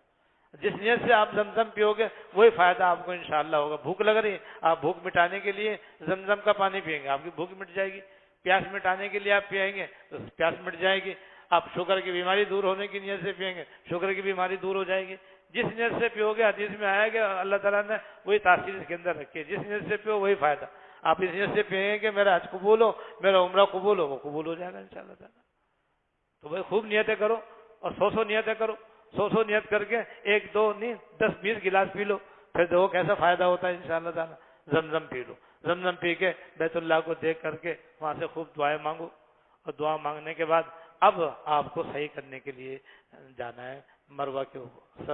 جس نیت سے آپ زمزم پیو گے وہی فائدہ آپ کو انشاءاللہ ہوگا۔ بھوک لگ رہی ہے، آپ بھوک مٹانے کے لیے زمزم کا پانی پئیں گے، آپ کی بھوک مٹ جائے گی۔ پیاس مٹانے کے لیے آپ پئیں گے تو پیاس مٹ جائے گی۔ آپ شوگر کی بیماری دور ہونے کی نیت سے پئیں گے، شوگر کی بیماری دور ہو جائے گی۔ جس نیت سے پیو گے، حدیث میں آیا کہ اللہ تعالیٰ نے وہی تاثیر اس کے اندر رکھی ہے، جس نیت سے پیو وہی فائدہ۔ آپ اس نیت سے پئیں گے کہ میرا حج قبول ہو، میرا عمرہ قبول ہو، وہ قبول ہو جائے گا انشاءاللہ تعالیٰ۔ تو بھائی خوب نیتیں کرو، اور 100 نیتیں کرو، 100 نیت کر کے 1 2 نہیں 10 20 گلاس پی لو، پھر دیکھو کیسا فائدہ ہوتا ہے انشاءاللہ تعالیٰ۔ زمزم پی لو، زمزم پی کے بیت اللہ کو دیکھ کر کے وہاں سے خوب دعائیں مانگو، اور دعا مانگنے کے بعد اب آپ کو صحیح کرنے کے لیے جانا ہے مروہ کے اوپر،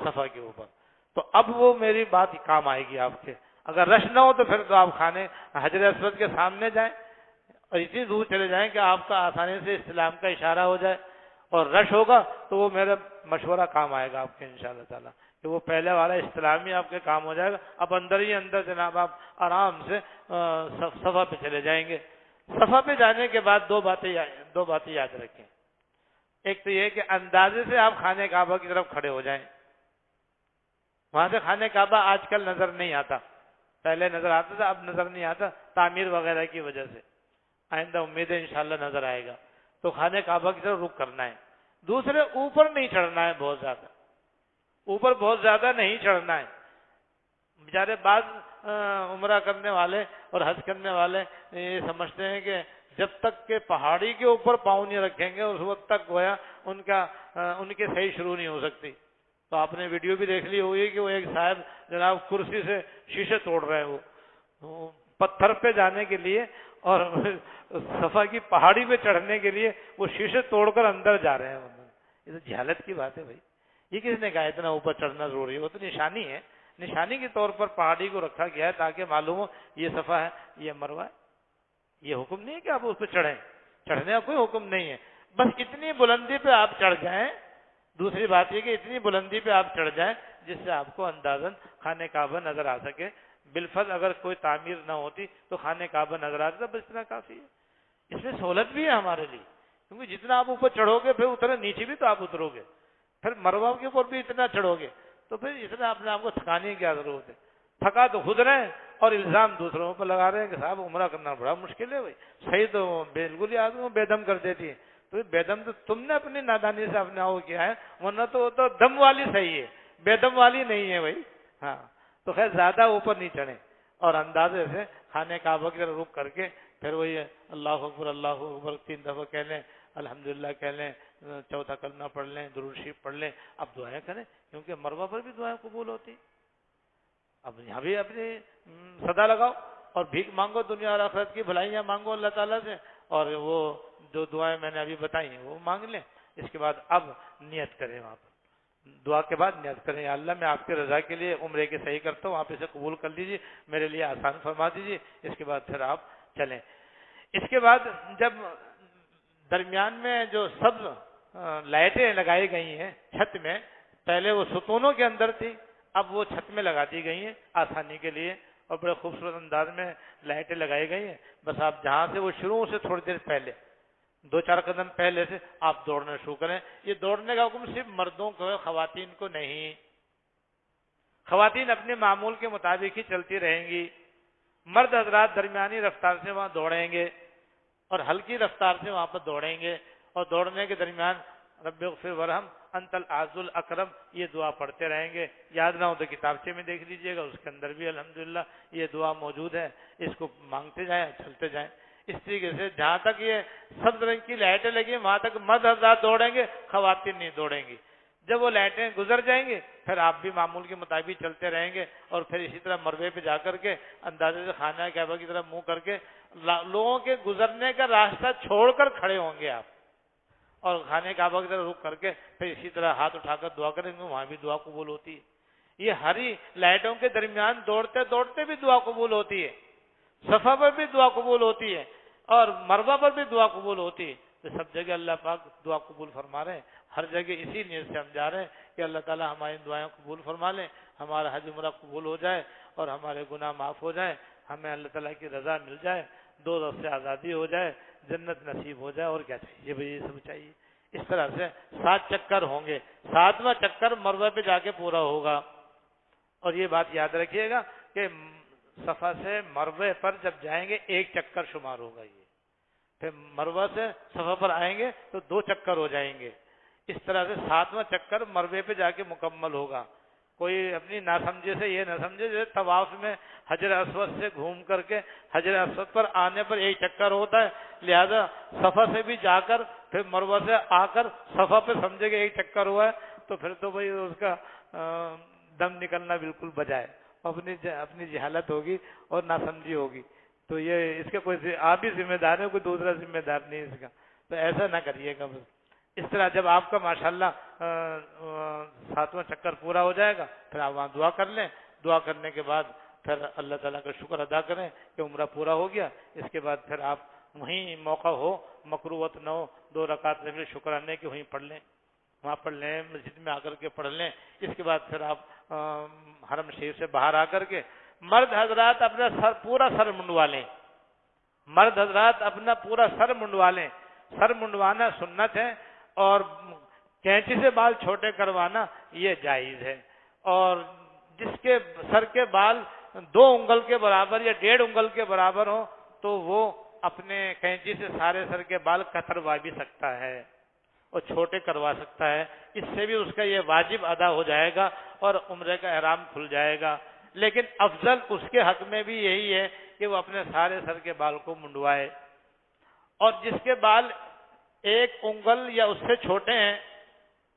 صفا کے اوپر۔ تو اب وہ میری بات کام آئے گی آپ کے، اگر رش نہ ہو تو پھر تو آپ خانے حجر اسود کے سامنے جائیں اور اتنی دور چلے جائیں کہ آپ کا آسانی سے استلام کا اشارہ ہو جائے، اور رش ہوگا تو وہ میرا مشورہ کام آئے گا آپ کے انشاءاللہ تعالیٰ، کہ وہ پہلے والا استلام ہی آپ کے کام ہو جائے گا۔ اب اندر ہی اندر جناب آپ آرام سے صفا پہ چلے جائیں گے۔ صفا پہ جانے کے بعد دو باتیں یاد رکھیں۔ ایک تو یہ کہ اندازے سے آپ خانہ کعبہ کی طرف کھڑے ہو جائیں، وہاں سے خانہ کعبہ آج کل نظر نہیں آتا، پہلے نظر آتا تھا، اب نظر نہیں آتا تعمیر وغیرہ کی وجہ سے، آئندہ امید ہے انشاءاللہ نظر آئے گا۔ تو خانہ کعبہ کی طرف رخ کرنا ہے۔ دوسرے اوپر نہیں چڑھنا ہے، بہت زیادہ اوپر بہت زیادہ نہیں چڑھنا ہے۔ بیچارے بعض عمرہ کرنے والے اور حج کرنے والے یہ سمجھتے ہیں کہ جب تک کہ پہاڑی کے اوپر پاؤں نہیں رکھیں گے اس وقت تک گویا ان کے صحیح شروع نہیں ہو سکتی۔ تو آپ نے ویڈیو بھی دیکھ لی ہوگی کہ وہ ایک صاحب جناب کرسی سے شیشے توڑ رہے ہیں، وہ پتھر پہ جانے کے لیے اور صفا کی پہاڑی پہ چڑھنے کے لیے وہ شیشے توڑ کر اندر جا رہے ہیں۔ یہ تو جہالت کی بات ہے بھائی، یہ کس نے کہا اتنا اوپر چڑھنا ضروری ہے؟ وہ تو نشانی ہے، نشانی کے طور پر پہاڑی کو رکھا گیا ہے تاکہ معلوم ہو یہ صفا ہے یہ مروہ ہے۔ یہ حکم نہیں ہے کہ آپ اس پہ چڑھیں، چڑھنے کا کوئی حکم نہیں ہے، بس اتنی بلندی پہ آپ چڑھ جائیں۔ دوسری بات یہ کہ اتنی بلندی پہ آپ چڑھ جائیں جس سے آپ کو اندازاً خانہ کعبہ نظر آ سکے۔ بالفرض اگر کوئی تعمیر نہ ہوتی تو خانہ کعبہ نظر آتا، بس اتنا کافی ہے۔ اس میں سہولت بھی ہے ہمارے لیے، کیونکہ جتنا آپ اوپر چڑھو گے پھر اتنا نیچے بھی تو آپ اترو گے، پھر مروہ کے اوپر بھی اتنا چڑھو گے تو پھر اتنا اپنے آپ کو تھکانے کی کیا ضرورت ہے؟ تھکا تو خود رہے ہیں اور الزام دوسروں پر لگا رہے ہیں کہ صاحب عمرہ کرنا بڑا مشکل ہے۔ بھائی صحیح تو بالکل ہی آدمی بے دم کر دیتی ہے، تو بے دم تو تم نے اپنی نادانی سے اپنے آپ کو کیا ہے، ورنہ تو وہ تو دم والی صحیح ہے، بے دم والی نہیں ہے بھائی۔ ہاں تو خیر زیادہ اوپر نہیں چڑھیں اور اندازے سے خانہ کعبہ کی طرف رخ کر کے پھر وہی اللہ اکبر 3 دفعہ کہہ لیں، الحمدللہ کہہ لیں، چوتھا کلمہ پڑھ لیں، درود شریف پڑھ لیں، اب دعائیں کریں کیونکہ مروہ پر بھی دعائیں قبول ہوتی۔ اب یہاں بھی اپنی صدا لگاؤ اور بھیک مانگو، دنیا اور آخرت کی بھلائیاں مانگو اللہ تعالیٰ سے، اور وہ جو دعائیں میں نے ابھی بتائی ہیں وہ مانگ لیں۔ اس کے بعد اب نیت کریں، وہاں پر دعا کے بعد نیت کریں، یا اللہ میں آپ کی رضا کے لیے عمرے کے صحیح کرتا ہوں، آپ اسے قبول کر لیجیے، میرے لیے آسان فرما دیجیے۔ اس کے بعد پھر آپ چلیں۔ اس کے بعد جب درمیان میں جو سبز لائٹیں لگائی گئی ہیں چھت میں، پہلے وہ ستونوں کے اندر تھی، اب وہ چھت میں لگا دی گئی ہیں آسانی کے لیے، اور بڑے خوبصورت انداز میں لائٹیں لگائی گئی ہیں۔ بس آپ جہاں سے وہ شروع سے تھوڑی دیر پہلے 2-4 قدم پہلے سے آپ دوڑنا شروع کریں۔ یہ دوڑنے کا حکم صرف مردوں کو ہے، خواتین کو نہیں۔ خواتین اپنے معمول کے مطابق ہی چلتی رہیں گی، مرد حضرات درمیانی رفتار سے وہاں دوڑیں گے اور ہلکی رفتار سے وہاں پر دوڑیں گے، اور دوڑنے کے درمیان رب اغفر ورحم انت العز الاکرم یہ دعا پڑھتے رہیں گے۔ یاد نہ ہو تو کتابچے میں دیکھ لیجئے گا، اس کے اندر بھی الحمدللہ یہ دعا موجود ہے، اس کو مانگتے جائیں، چلتے جائیں۔ اس طریقے سے جہاں تک یہ سبز رنگ کی لائٹیں لگی وہاں تک مرد حضرات دوڑیں گے، خواتین نہیں دوڑیں گی۔ جب وہ لائٹیں گزر جائیں گی پھر آپ بھی معمول کے مطابق چلتے رہیں گے، اور پھر اسی طرح مروے پہ جا کر کے اندازے سے خانہ کعبہ کی طرف منہ کر کے لوگوں کے گزرنے کا راستہ چھوڑ کر کھڑے ہوں گے آپ، اور خانہ کعبہ کی طرف رخ کر کے پھر اسی طرح ہاتھ اٹھا کر دعا کریں گے، وہاں بھی دعا قبول ہوتی ہے۔ یہ ہری لائٹوں کے درمیان دوڑتے دوڑتے بھی دعا قبول ہوتی ہے، صفا پر بھی دعا قبول ہوتی ہے، اور مروہ پر بھی دعا قبول ہوتی ہے۔ تو سب جگہ اللہ پاک دعا قبول فرما رہے ہیں، ہر جگہ اسی نیت سے ہم جا رہے ہیں کہ اللہ تعالیٰ ہماری دعائیں قبول فرما لیں، ہمارا حج عمرہ قبول ہو جائے اور ہمارے گناہ معاف ہو جائیں، ہمیں اللہ تعالیٰ کی رضا مل جائے، دوزخ سے آزادی ہو جائے، جنت نصیب ہو جائے، اور کیا چاہیے بھائی، یہ سب چاہیے۔ اس طرح سے 7 چکر ہوں گے، 7واں چکر مروہ پہ جا کے پورا ہوگا۔ اور یہ بات یاد رکھیے گا کہ صفا سے مروہ پر جب جائیں گے 1 چکر شمار ہوگا، یہ پھر مروہ سے صفا پر آئیں گے تو 2 چکر ہو جائیں گے۔ اس طرح سے 7واں چکر مروے پہ جا کے مکمل ہوگا۔ کوئی اپنی ناسمجھے سے یہ نہ سمجھے جیسے طواف میں حجر اسود سے گھوم کر کے حجر اسود پر آنے پر 1 چکر ہوتا ہے، لہذا صفا سے بھی جا کر پھر مروہ سے آ کر صفا پہ سمجھے کہ 1 چکر ہوا ہے، تو پھر تو بھائی اس کا دم نکلنا بالکل بجائے، اپنی جہالت ہوگی اور ناسمجھی ہوگی۔ تو یہ اس کا کوئی آپ ہی ذمہ دار ہے، کوئی دوسرا ذمہ دار نہیں اس کا، تو ایسا نہ کریے گا۔ بس اس طرح جب آپ کا ماشاءاللہ 7واں چکر پورا ہو جائے گا پھر آپ وہاں دعا کر لیں، دعا کرنے کے بعد پھر اللہ تعالیٰ کا شکر ادا کریں کہ عمرہ پورا ہو گیا۔ اس کے بعد پھر آپ وہیں موقع ہو مکروہت نہ ہو 2 رکعت نفل شکرانے کی وہیں پڑھ لیں، وہاں پڑھ لیں، مسجد میں آ کر کے پڑھ لیں۔ اس کے بعد پھر آپ حرم شریف سے باہر آ کر کے مرد حضرات اپنا پورا سر منڈوا لیں، مرد حضرات اپنا پورا سر منڈوا لیں۔ سر منڈوانا سنت ہے، اور کینچی سے بال چھوٹے کروانا یہ جائز ہے، اور جس کے سر کے بال 2 انگل کے برابر یا 1.5 انگل کے برابر ہو تو وہ اپنے کینچی سے سارے سر کے بال کتروا بھی سکتا ہے اور چھوٹے کروا سکتا ہے، اس سے بھی اس کا یہ واجب ادا ہو جائے گا اور عمرے کا احرام کھل جائے گا۔ لیکن افضل اس کے حق میں بھی یہی ہے کہ وہ اپنے سارے سر کے بال کو منڈوائے، اور جس کے بال 1 انگل یا اس سے چھوٹے ہیں،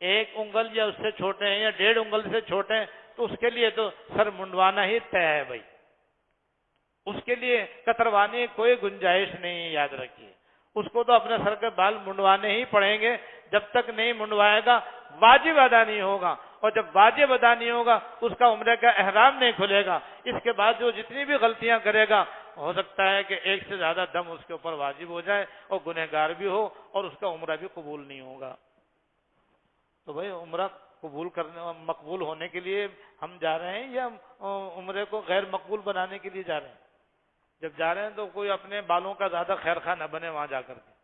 1 انگل یا اس سے چھوٹے ہیں یا 1.5 انگل سے چھوٹے ہیں، تو اس کے لیے تو سر منڈوانا ہی طے ہے بھائی، اس کے لیے کتروانے کی کوئی گنجائش نہیں ہے، یاد رکھیے، اس کو تو اپنے سر کے بال منڈوانے ہی پڑیں گے، جب تک نہیں منڈوائے گا واجب ادا نہیں ہوگا، اور جب واجب ادا نہیں ہوگا اس کا عمرے کا احرام نہیں کھلے گا۔ اس کے بعد جو جتنی بھی غلطیاں کرے گا ہو سکتا ہے کہ 1 سے زیادہ دم اس کے اوپر واجب ہو جائے اور گنہگار بھی ہو اور اس کا عمرہ بھی قبول نہیں ہوگا۔ تو بھائی عمرہ مقبول ہونے کے لیے ہم جا رہے ہیں یا عمرے کو غیر مقبول بنانے کے لیے جا رہے ہیں؟ جب جا رہے ہیں تو کوئی اپنے بالوں کا زیادہ خیر خواہ نہ بنے وہاں جا کر کے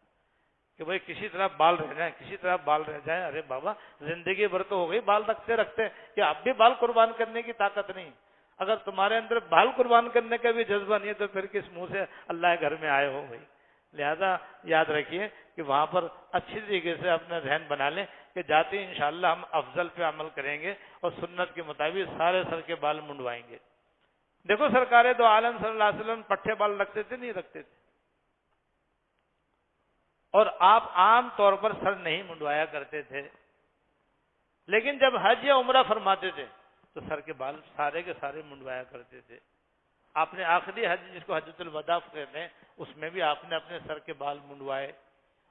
کہ بھائی کسی طرح بال رہ جائیں، کسی طرح بال رہ جائیں۔ ارے بابا زندگی بھر تو ہو گئی بال رکھتے رکھتے کہ اب بھی بال قربان کرنے کی طاقت نہیں۔ اگر تمہارے اندر بال قربان کرنے کا بھی جذبہ نہیں ہے تو پھر کس منہ سے اللہ کے گھر میں آئے ہو بھائی؟ لہذا یاد رکھیے کہ وہاں پر اچھی طریقے سے اپنا ذہن بنا لیں کہ جاتے انشاءاللہ ہم افضل پہ عمل کریں گے اور سنت کے مطابق سارے سر کے بال منڈوائیں گے۔ دیکھو سرکار دو عالم صلی اللہ علیہ وسلم پٹھے بال رکھتے تھے نہیں رکھتے تھے، اور آپ عام طور پر سر نہیں منڈوایا کرتے تھے، لیکن جب حج یا عمرہ فرماتے تھے تو سر کے بال سارے کے سارے منڈوایا کرتے تھے۔ آپ نے آخری حج جس کو حجۃ الوداع کہتے ہیں اس میں بھی آپ نے اپنے سر کے بال منڈوائے،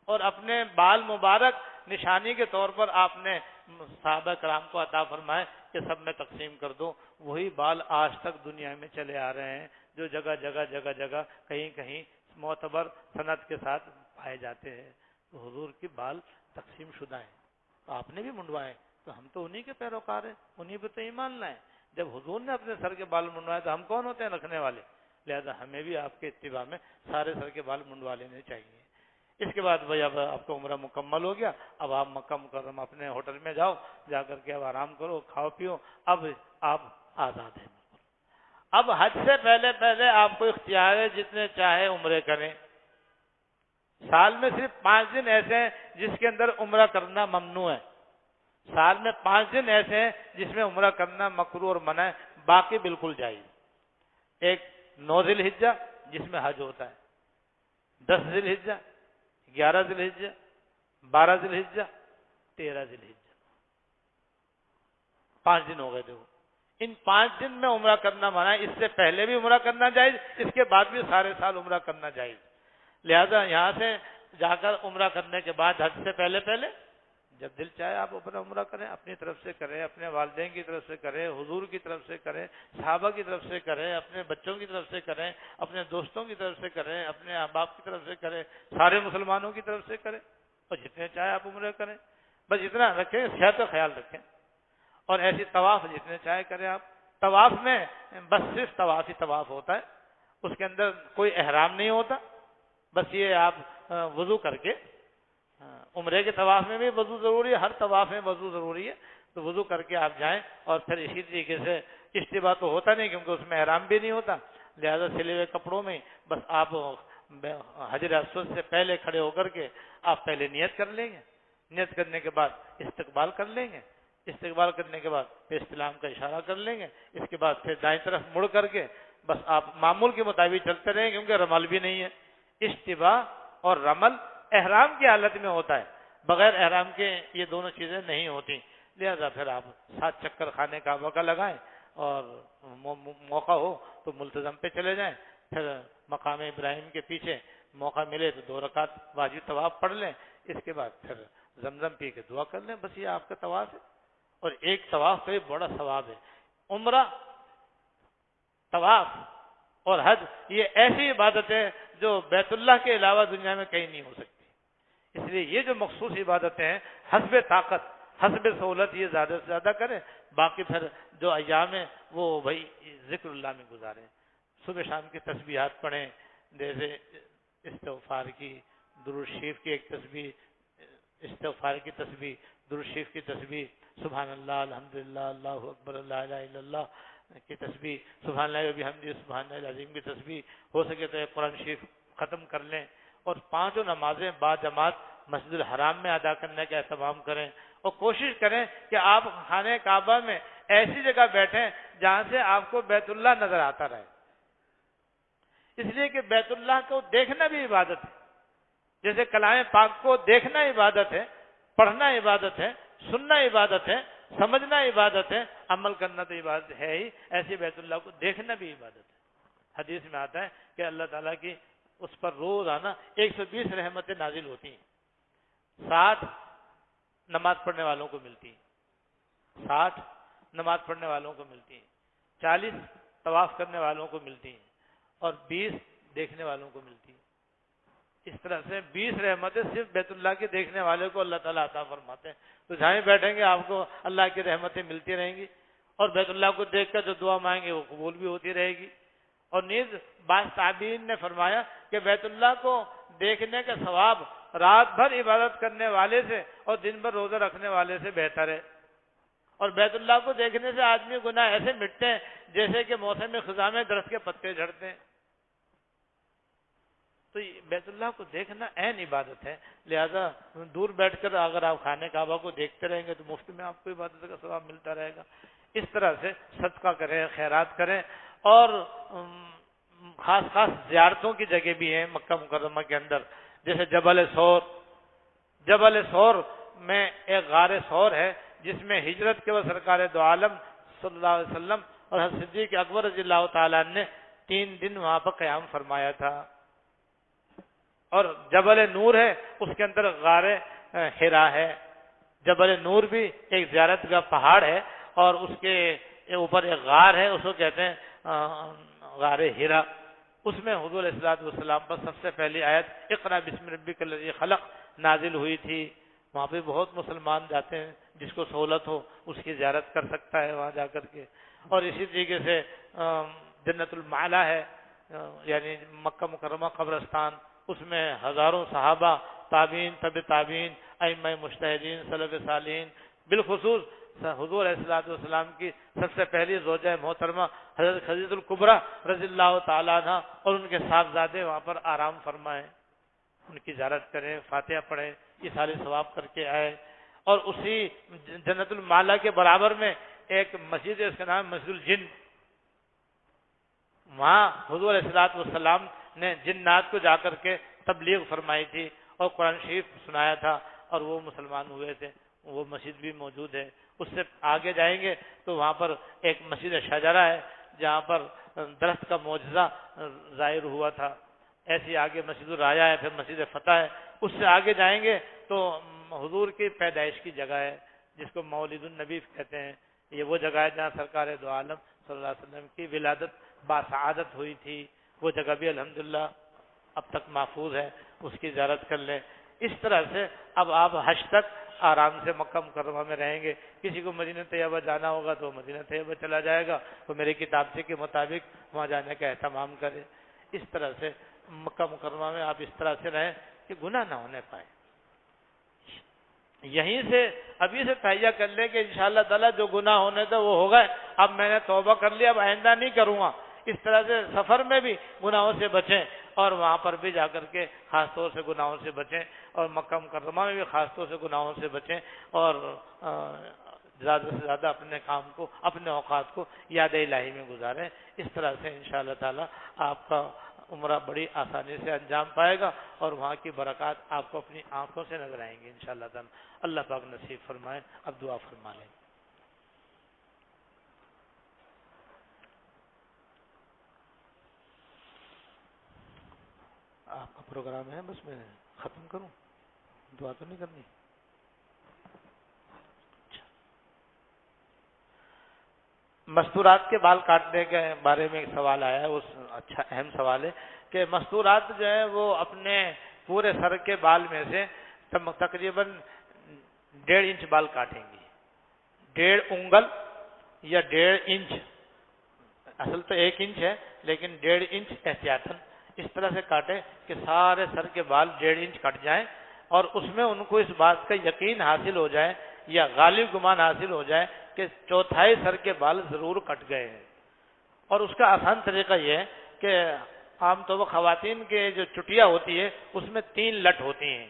اور اپنے بال مبارک نشانی کے طور پر آپ نے صحابہ کرام کو عطا فرمائے کہ سب میں تقسیم کر دو۔ وہی بال آج تک دنیا میں چلے آ رہے ہیں، جو جگہ جگہ کہیں کہیں معتبر سند کے ساتھ پائے جاتے ہیں۔ تو حضور کی بال تقسیم شدہ ہیں، تو آپ نے بھی منڈوائے، تو ہم تو انہی کے پیروکار ہیں، انہی پہ تو ایمان لائیں۔ جب حضور نے اپنے سر کے بال منڈوائے تو ہم کون ہوتے ہیں رکھنے والے؟ لہذا ہمیں بھی آپ کے اتباع میں سارے سر کے بال منڈوا لینے چاہیے۔ اس کے بعد بھائی اب آپ کا عمرہ مکمل ہو گیا، اب آپ مکہ مکرمہ اپنے ہوٹل میں جاؤ، جا کر کے اب آرام کرو، کھاؤ پیو، اب آپ آزاد ہیں۔ اب حج سے پہلے آپ کو اختیار ہے جتنے چاہے عمرے کریں۔ سال میں صرف 5 دن ایسے ہیں جس کے اندر عمرہ کرنا ممنوع ہے، سال میں 5 دن ایسے ہیں جس میں عمرہ کرنا مکروہ اور منع ہے، باقی بالکل جائز۔ ایک 9 ذی الحجہ جس میں حج ہوتا ہے، 10 ذی الحجہ، 11 ذی الحجہ، 12 ذی الحجہ، 13 ذی الحجہ، 5 دن ہو گئے تھے وہ۔ ان 5 دن میں عمرہ کرنا منع ہے، اس سے پہلے بھی عمرہ کرنا جائز، اس کے بعد بھی سارے سال عمرہ کرنا جائز۔ لہذا یہاں سے جا کر عمرہ کرنے کے بعد حج سے پہلے جب دل چاہے آپ اپنا عمرہ کریں، اپنی طرف سے کریں، اپنے والدین کی طرف سے کریں، حضور کی طرف سے کریں، صحابہ کی طرف سے کریں، اپنے بچوں کی طرف سے کریں، اپنے دوستوں کی طرف سے کریں، اپنے احباب کی طرف سے کریں، سارے مسلمانوں کی طرف سے کریں، اور جتنے چاہے آپ عمرے کریں، بس اتنا رکھیں، صحت کا خیال رکھیں، اور ایسی طواف جتنے چاہے کریں آپ۔ طواف میں بس صرف طواف ہی طواف ہوتا ہے، اس کے اندر کوئی احرام نہیں ہوتا، بس یہ آپ وضو کر کے، عمرے کے طواف میں بھی وضو ضروری ہے، ہر طواف میں وضو ضروری ہے، تو وضو کر کے آپ جائیں، اور پھر اسی طریقے سے اشتباہ تو ہوتا نہیں کیونکہ اس میں احرام بھی نہیں ہوتا، لہذا سلے ہوئے کپڑوں میں بس آپ حجر اسود سے پہلے کھڑے ہو کر کے آپ پہلے نیت کر لیں گے، نیت کرنے کے بعد استقبال کر لیں گے، استقبال کرنے کے بعد پھر استلام کا اشارہ کر لیں گے، اس کے بعد پھر دائیں طرف مڑ کر کے بس آپ معمول کے مطابق چلتے رہیں کیونکہ رمل بھی نہیں ہے۔ اشتباہ اور رمل احرام کی حالت میں ہوتا ہے، بغیر احرام کے یہ دونوں چیزیں نہیں ہوتی، لہذا پھر آپ 7 چکر خانے کعبہ کا لگائیں، اور موقع ہو تو ملتزم پہ چلے جائیں، پھر مقام ابراہیم کے پیچھے موقع ملے تو 2 رکعت واجب طواف پڑھ لیں، اس کے بعد پھر زمزم پی کے دعا کر لیں، بس یہ آپ کا طواف ہے، اور ایک طواف پہ بڑا ثواب ہے۔ عمرہ، طواف اور حج یہ ایسی عبادت ہے جو بیت اللہ کے علاوہ دنیا میں کہیں نہیں ہو سکتی، اس لیے یہ جو مخصوص عبادتیں ہیں حسب طاقت حسب سہولت یہ زیادہ سے زیادہ کریں، باقی پھر جو ایام ہیں وہ بھائی ذکر اللہ میں گزاریں، صبح شام کی تسبیحات پڑھیں، جیسے استغفار کی، درود شریف کی ایک تسبیح، استغفار کی تسبیح، درود شریف کی تسبیح، سبحان اللہ، الحمدللہ، اللہ اکبر، لا الہ الا اللہ، کی تسبیح، سبحان اللہ و بحمدہ سبحان اللہ العظیم کی تسبیح، ہو سکے تو ایک قرآن شریف ختم کر لیں، اور 5 نمازیں با جماعت مسجد الحرام میں ادا کرنے کا اہتمام کریں، اور کوشش کریں کہ آپ خانہ کعبہ میں ایسی جگہ بیٹھیں جہاں سے آپ کو بیت اللہ نظر آتا رہے، اس لیے کہ بیت اللہ کو دیکھنا بھی عبادت ہے، جیسے کلام پاک کو دیکھنا عبادت ہے، پڑھنا عبادت ہے، سننا عبادت ہے، سمجھنا عبادت ہے، عمل کرنا تو عبادت ہے ہی، ایسے بیت اللہ کو دیکھنا بھی عبادت ہے۔ حدیث میں آتا ہے کہ اللہ تعالیٰ کی اس پر روزانہ 120 رحمتیں نازل ہوتی ہیں، 60 نماز پڑھنے والوں کو ملتی ہیں، 60 نماز پڑھنے والوں کو ملتی ہیں، 40 طواف کرنے والوں کو ملتی ہیں، اور 20 دیکھنے والوں کو ملتی ہیں۔ اس طرح سے 20 رحمتیں صرف بیت اللہ کے دیکھنے والے کو اللہ تعالیٰ عطا فرماتے ہیں۔ تو جہاں بیٹھیں گے آپ کو اللہ کی رحمتیں ملتی رہیں گی، اور بیت اللہ کو دیکھ کر جو دعا مانگیں گے وہ قبول بھی ہوتی رہے گی۔ اور نیز بعض تابعین نے فرمایا کہ بیت اللہ کو دیکھنے کا ثواب رات بھر عبادت کرنے والے سے اور دن بھر روزہ رکھنے والے سے بہتر ہے۔ اور بیت اللہ کو دیکھنے سے آدمی گناہ ایسے مٹتے ہیں جیسے کہ موسم خزاں میں درخت کے پتے جھڑتے ہیں۔ تو بیت اللہ کو دیکھنا عین عبادت ہے، لہذا دور بیٹھ کر اگر آپ خانہ کعبہ کو دیکھتے رہیں گے تو مفت میں آپ کو عبادت کا ثواب ملتا رہے گا۔ اس طرح سے صدقہ کریں، خیرات کریں، اور خاص خاص زیارتوں کی جگہ بھی ہیں مکہ مکرمہ کے اندر، جیسے جبل ثور۔ جبل ثور میں ایک غار ثور ہے جس میں ہجرت کے وقت سرکار دو عالم صلی اللہ علیہ وسلم اور حضرت صدیق اکبر رضی اللہ تعالیٰ نے 3 دن وہاں پر قیام فرمایا تھا۔ اور جبل نور ہے، اس کے اندر غار حرا ہے۔ جبل نور بھی ایک زیارت کا پہاڑ ہے، اور اس کے اوپر ایک غار ہے، اس کو کہتے ہیں غار حرا۔ اس میں حضور علیہ الصلوۃ والسلام پر سب سے پہلی آیت اقرأ بسم ربک الذی خلق نازل ہوئی تھی۔ وہاں پہ بہت مسلمان جاتے ہیں، جس کو سہولت ہو اس کی زیارت کر سکتا ہے وہاں جا کر کے۔ اور اسی طریقے سے جنت المعلا ہے، یعنی مکہ مکرمہ قبرستان، اس میں ہزاروں صحابہ، تابعین، تبع تابعین، ائمہ مجتہدین، سلف صالحین، بالخصوص حضور علیہ الصلوۃ والسلام کی سب سے پہلی زوجہ محترمہ حضرت خدیجہ الکبریٰ رضی اللہ تعالیٰ عنہ اور ان کے صاحبزادے وہاں پر آرام فرمائیں، ان کی زیارت کریں، فاتحہ پڑھیں، یہ سارے ثواب کر کے آئے۔ اور اسی جنت المعلا کے برابر میں ایک مسجد ہے، اس کا نام مسجد الجن۔ وہاں حضور علیہ الصلوۃ والسلام نے جنات کو جا کر کے تبلیغ فرمائی تھی اور قرآن شریف سنایا تھا، اور وہ مسلمان ہوئے تھے۔ وہ مسجد بھی موجود ہے۔ اس سے آگے جائیں گے تو وہاں پر ایک مسجد شجرہ ہے جہاں پر درخت کا معجزہ ظاہر ہوا تھا۔ ایسی آگے مسجد الرایا ہے، پھر مسجد فتح ہے۔ اس سے آگے جائیں گے تو حضور کی پیدائش کی جگہ ہے جس کو مولد النبی کہتے ہیں۔ یہ وہ جگہ ہے جہاں سرکار دو عالم صلی اللہ علیہ وسلم کی ولادت باسعادت ہوئی تھی۔ وہ جگہ بھی الحمدللہ اب تک محفوظ ہے، اس کی زیارت کر لیں۔ اس طرح سے اب آپ حج تک آرام سے مکہ مکرمہ میں رہیں گے۔ کسی کو مدینہ طیبہ جانا ہوگا تو مدینہ طیبہ چلا جائے گا، تو میرے کتابچے کے مطابق وہاں جانے کا اہتمام کرے۔ اس طرح سے مکہ مکرمہ میں آپ اس طرح سے رہیں کہ گناہ نہ ہونے پائے۔ یہیں سے ابھی سے تہیہ کر لیں کہ انشاءاللہ تعالیٰ جو گناہ ہونے تھے وہ ہو گئے، اب میں نے توبہ کر لیا، اب آئندہ نہیں کروں گا۔ اس طرح سے سفر میں بھی گناہوں سے بچیں، اور وہاں پر بھی جا کر کے خاص طور سے گناہوں سے بچیں، اور مکہ مکرمہ میں بھی خاص طور سے گناہوں سے بچیں، اور زیادہ سے زیادہ اپنے کام کو، اپنے اوقات کو یاد الہی میں گزاریں۔ اس طرح سے انشاءاللہ تعالیٰ آپ کا عمرہ بڑی آسانی سے انجام پائے گا، اور وہاں کی برکات آپ کو اپنی آنکھوں سے نظر آئیں گی انشاءاللہ تعالیٰ۔ اللہ پاک نصیب فرمائے۔ اب دعا فرما لیں۔ آپ کا پروگرام ہے، بس میں ختم کروں، دعا تو نہیں کرنی؟ مستورات کے بال کاٹنے کے بارے میں ایک سوال آیا ہے، وہ اچھا اہم سوال ہے کہ مستورات جو ہیں وہ اپنے پورے سر کے بال میں سے تقریباً 1.5 انچ بال کاٹیں گی، 1.5 انگل یا 1.5 انچ، اصل تو 1 انچ ہے لیکن 1.5 انچ احتیاطاً اس طرح سے کاٹیں کہ سارے سر کے بال 1.5 انچ کٹ جائیں، اور اس میں ان کو اس بات کا یقین حاصل ہو جائے یا غالب گمان حاصل ہو جائے کہ 1/4 سر کے بال ضرور کٹ گئے ہیں۔ اور اس کا آسان طریقہ یہ ہے کہ عام طور پر خواتین کے جو چٹیا ہوتی ہے اس میں 3 لٹ ہوتی ہیں،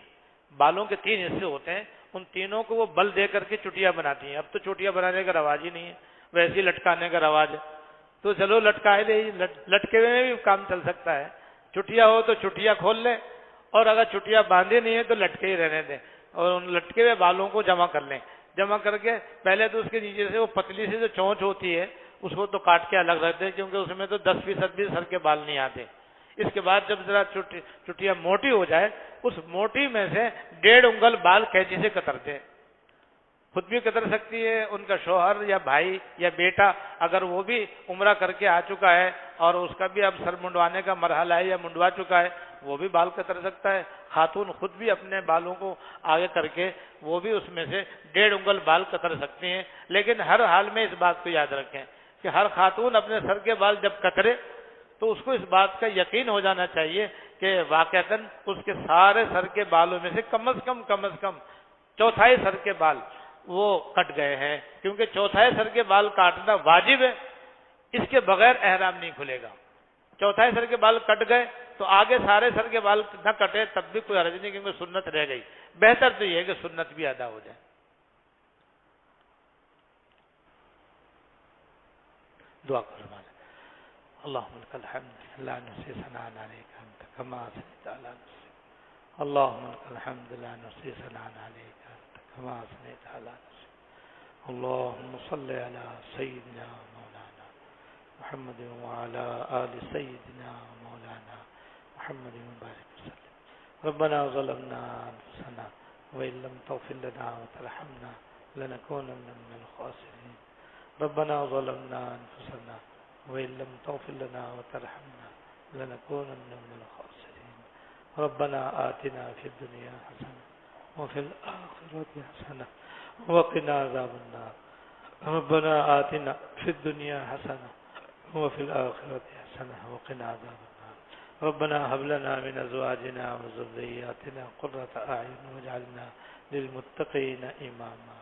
بالوں کے 3 حصے ہوتے ہیں، ان تینوں کو وہ بل دے کر کے چٹیا بناتی ہیں۔ اب تو چٹیا بنانے کا رواج ہی نہیں ہے، ویسے ہی لٹکانے کا رواج ہے، تو چلو لٹکائے دے، لٹکے ہوئے میں بھی کام چل سکتا ہے۔ چٹیا ہو تو چٹیا کھول لیں، اور اگر چٹیا باندھی نہیں ہے تو لٹکے ہی رہنے دیں، اور ان لٹکے ہوئے بالوں کو جمع کر لیں۔ جمع کر کے پہلے تو اس کے نیچے سے وہ پتلی سی جو چونچ ہوتی ہے اس کو تو کاٹ کے الگ رکھ دیں، کیونکہ اس میں تو 10% بھی سر کے بال نہیں آتے۔ اس کے بعد جب ذرا چٹیا موٹی ہو جائے، اس موٹی میں سے 1.5 انگل بال قینچی سے کتر دیں۔ خود بھی کتر سکتی ہے، ان کا شوہر یا بھائی یا بیٹا اگر وہ بھی عمرہ کر کے آ چکا ہے اور اس کا بھی اب سر منڈوانے کا مرحلہ ہے یا منڈوا چکا ہے، وہ بھی بال کتر سکتا ہے۔ خاتون خود بھی اپنے بالوں کو آگے کر کے وہ بھی اس میں سے 1.5 انگل بال کتر سکتی ہیں۔ لیکن ہر حال میں اس بات کو یاد رکھیں کہ ہر خاتون اپنے سر کے بال جب کترے تو اس کو اس بات کا یقین ہو جانا چاہیے کہ واقعتاً اس کے سارے سر کے بالوں میں سے کم از کم چوتھائی سر کے بال وہ کٹ گئے ہیں، کیونکہ چوتھائی سر کے بال کاٹنا واجب ہے، اس کے بغیر احرام نہیں کھلے گا۔ چوتھائی سر کے بال کٹ گئے تو آگے سارے سر کے بال نہ کٹے تب بھی کوئی حرج نہیں، کیونکہ سنت رہ گئی۔ بہتر تو یہ ہے کہ سنت بھی ادا ہو جائے۔ دعا کرو مانا اللهم لك الحمد لا نحصي ثناء عليك انت كما اثنيت على نفسك اللهم لك الحمد لا نحصي ثناء عليك انت كما اثنيت على نفسك اللهم صل على سيدنا مولانا محمد وعلى آل سيدنا مولانا محمد وبارك وسلم ربنا ظلمنا انفسنا وان لم تغفر لنا وترحمنا لنكونن من الخاسرين ربنا ظلمنا انفسنا وإن لم تغفر لنا وترحمنا لنكونن من الخاسرين ربنا آتنا في الدنيا حسنة وفي الآخرة حسنة وقنا عذاب النار ربنا آتنا في الدنيا حسنة وفي الآخرة حسنة وقنا عذاب النار ربنا هب لنا من أزواجنا وذرياتنا قرة أعين واجعلنا للمتقين إماما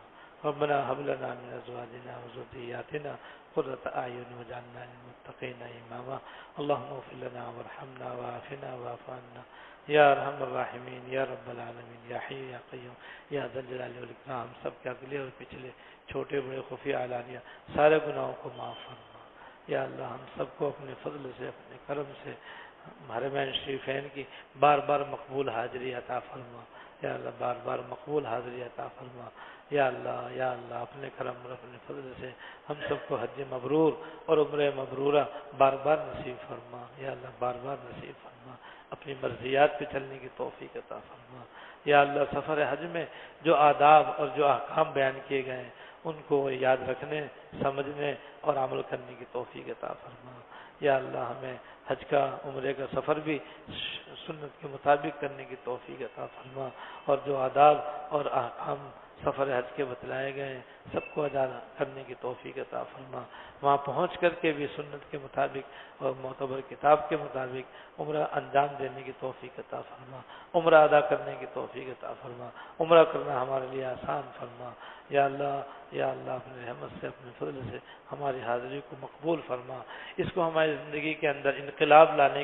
ربنا هب لنا من أزواجنا وذرياتنا قرة أعين واجعلنا للمتقين إماما اللهم اغفر لنا وارحمنا وعافنا واعف عنا یا ارحم الراحمین یا رب العالمین یا حی یا قیوم یا ذا الجلال والاکرام۔ سب کے اگلے اور پچھلے چھوٹے بڑے خفیہ علانیہ سارے گناہوں کو معاف فرما۔ یا اللہ ہم سب کو اپنے فضل سے اپنے کرم سے حرمین شریفین کی بار بار مقبول حاضری عطا فرما۔ یا اللہ بار بار مقبول حاضری عطا فرما۔ یا اللہ اپنے کرم اور اپنے فضل سے ہم سب کو حج مبرور اور عمرہ مبرورہ بار بار نصیب فرما۔ یا اللہ بار بار نصیب فرما، اپنی مرضیات پہ چلنے کی توفیق عطا فرما۔ یا اللہ سفر حج میں جو آداب اور جو احکام بیان کیے گئے ہیں ان کو یاد رکھنے، سمجھنے اور عمل کرنے کی توفیق عطا فرما۔ یا اللہ ہمیں حج کا عمرے کا سفر بھی سنت کے مطابق کرنے کی توفیق عطا فرما، اور جو آداب اور احکام سفر حج کے بتلائے گئے ہیں سب کو ادا کرنے کی توفیق عطا فرما۔ وہاں پہنچ کر کے بھی سنت کے مطابق اور معتبر کتاب کے مطابق عمرہ انجام دینے کی توفیق عطا فرما، عمرہ ادا کرنے کی توفیق عطا فرما، عمرہ کرنا ہمارے لیے آسان فرما۔ یا اللہ اپنے رحمت سے اپنے فضل سے ہماری حاضری کو مقبول فرما، اس کو ہماری زندگی کے اندر انقلاب لانے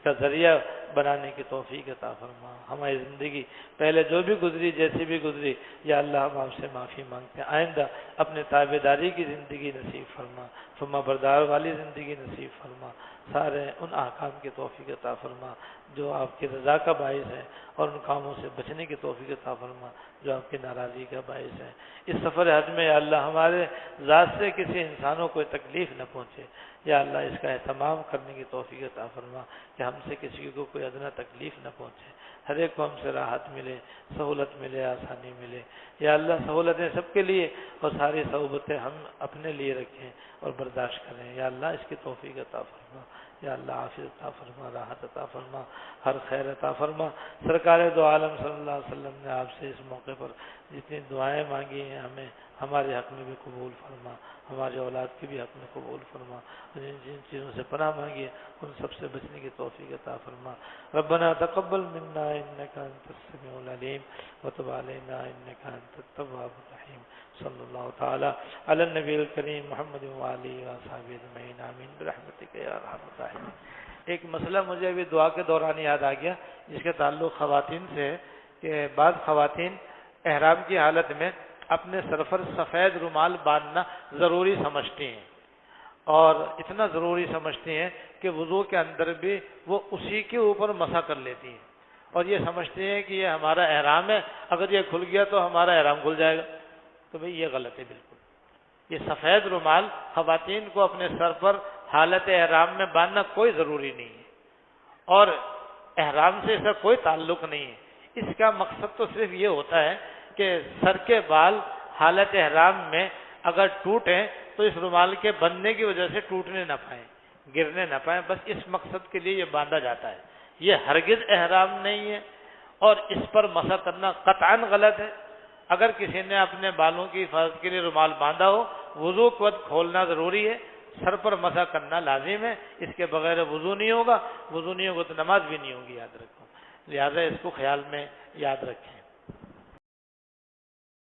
کا ذریعہ بنانے کی توفیق عطا فرما۔ ہماری زندگی پہلے جو بھی گزری جیسی بھی گزری یا اللہ ہم آپ سے معافی مانگتے ہیں، آئندہ اپنے تابع داری کی زندگی نصیب فرما، فرما بردار والی زندگی نصیب فرما، سارے ان احکام کی توفیق عطا فرما جو آپ کی رضا کا باعث ہے، اور ان کاموں سے بچنے کی توفیق عطا فرما جو آپ کی ناراضی کا باعث ہے۔ اس سفر حج میں یا اللہ ہمارے ذات سے کسی انسانوں کو تکلیف نہ پہنچے، یا اللہ اس کا اہتمام کرنے کی توفیق عطا فرما کہ ہم سے کسی کو کوئی ادنیٰ تکلیف نہ پہنچے، ہر ایک کو ہم سے راحت ملے، سہولت ملے، آسانی ملے۔ یا اللہ سہولتیں سب کے لیے اور ساری صحبتیں ہم اپنے لیے رکھیں اور برداشت کریں۔ یا اللہ اس کی توفیق عطا فرما۔ یا اللہ عافیت عطا فرما، راحت عطا فرما، ہر خیر عطا فرما۔ سرکار دو عالم صلی اللہ علیہ وسلم نے آپ سے اس موقع پر جتنی دعائیں مانگی ہیں ہمیں ہمارے حق میں بھی قبول فرما، ہمارے اولاد کے بھی حق میں قبول فرما، جن جن چیزوں سے پناہ مانگی ان سب سے بچنے کی توفیق عطا فرما۔ ربنا تقبل منا انك انت السميع العليم وتب علينا انك انت التواب الرحيم۔ صلی اللہ تعالی علی النبی الکریم محمد وآلہ وصحبہ اجمعین، آمین برحمتک یا ارحم الراحمین۔ ایک مسئلہ مجھے ابھی دعا کے دوران یاد آ گیا جس کے تعلق خواتین سے ہے کہ بعض خواتین احرام کی حالت میں اپنے سر پر سفید رومال باندھنا ضروری سمجھتی ہیں، اور اتنا ضروری سمجھتی ہیں کہ وضو کے اندر بھی وہ اسی کے اوپر مسح کر لیتی ہیں، اور یہ سمجھتی ہیں کہ یہ ہمارا احرام ہے، اگر یہ کھل گیا تو ہمارا احرام کھل جائے گا۔ تو بھئی یہ غلط ہے بالکل۔ یہ سفید رومال خواتین کو اپنے سر پر حالت احرام میں باندھنا کوئی ضروری نہیں ہے، اور احرام سے اس کا کوئی تعلق نہیں ہے۔ اس کا مقصد تو صرف یہ ہوتا ہے کہ سر کے بال حالت احرام میں اگر ٹوٹیں تو اس رومال کے بندھنے کی وجہ سے ٹوٹنے نہ پائیں، گرنے نہ پائیں، بس اس مقصد کے لیے یہ باندھا جاتا ہے۔ یہ ہرگز احرام نہیں ہے، اور اس پر مسح کرنا قطعاً غلط ہے۔ اگر کسی نے اپنے بالوں کی حفاظت کے لیے رومال باندھا ہو، وضو کے وقت کھولنا ضروری ہے، سر پر مسح کرنا لازم ہے، اس کے بغیر وضو نہیں ہوگا، وضو نہیں ہوگا تو نماز بھی نہیں ہوگی، یاد رکھو، لہذا اس کو خیال میں یاد رکھیں۔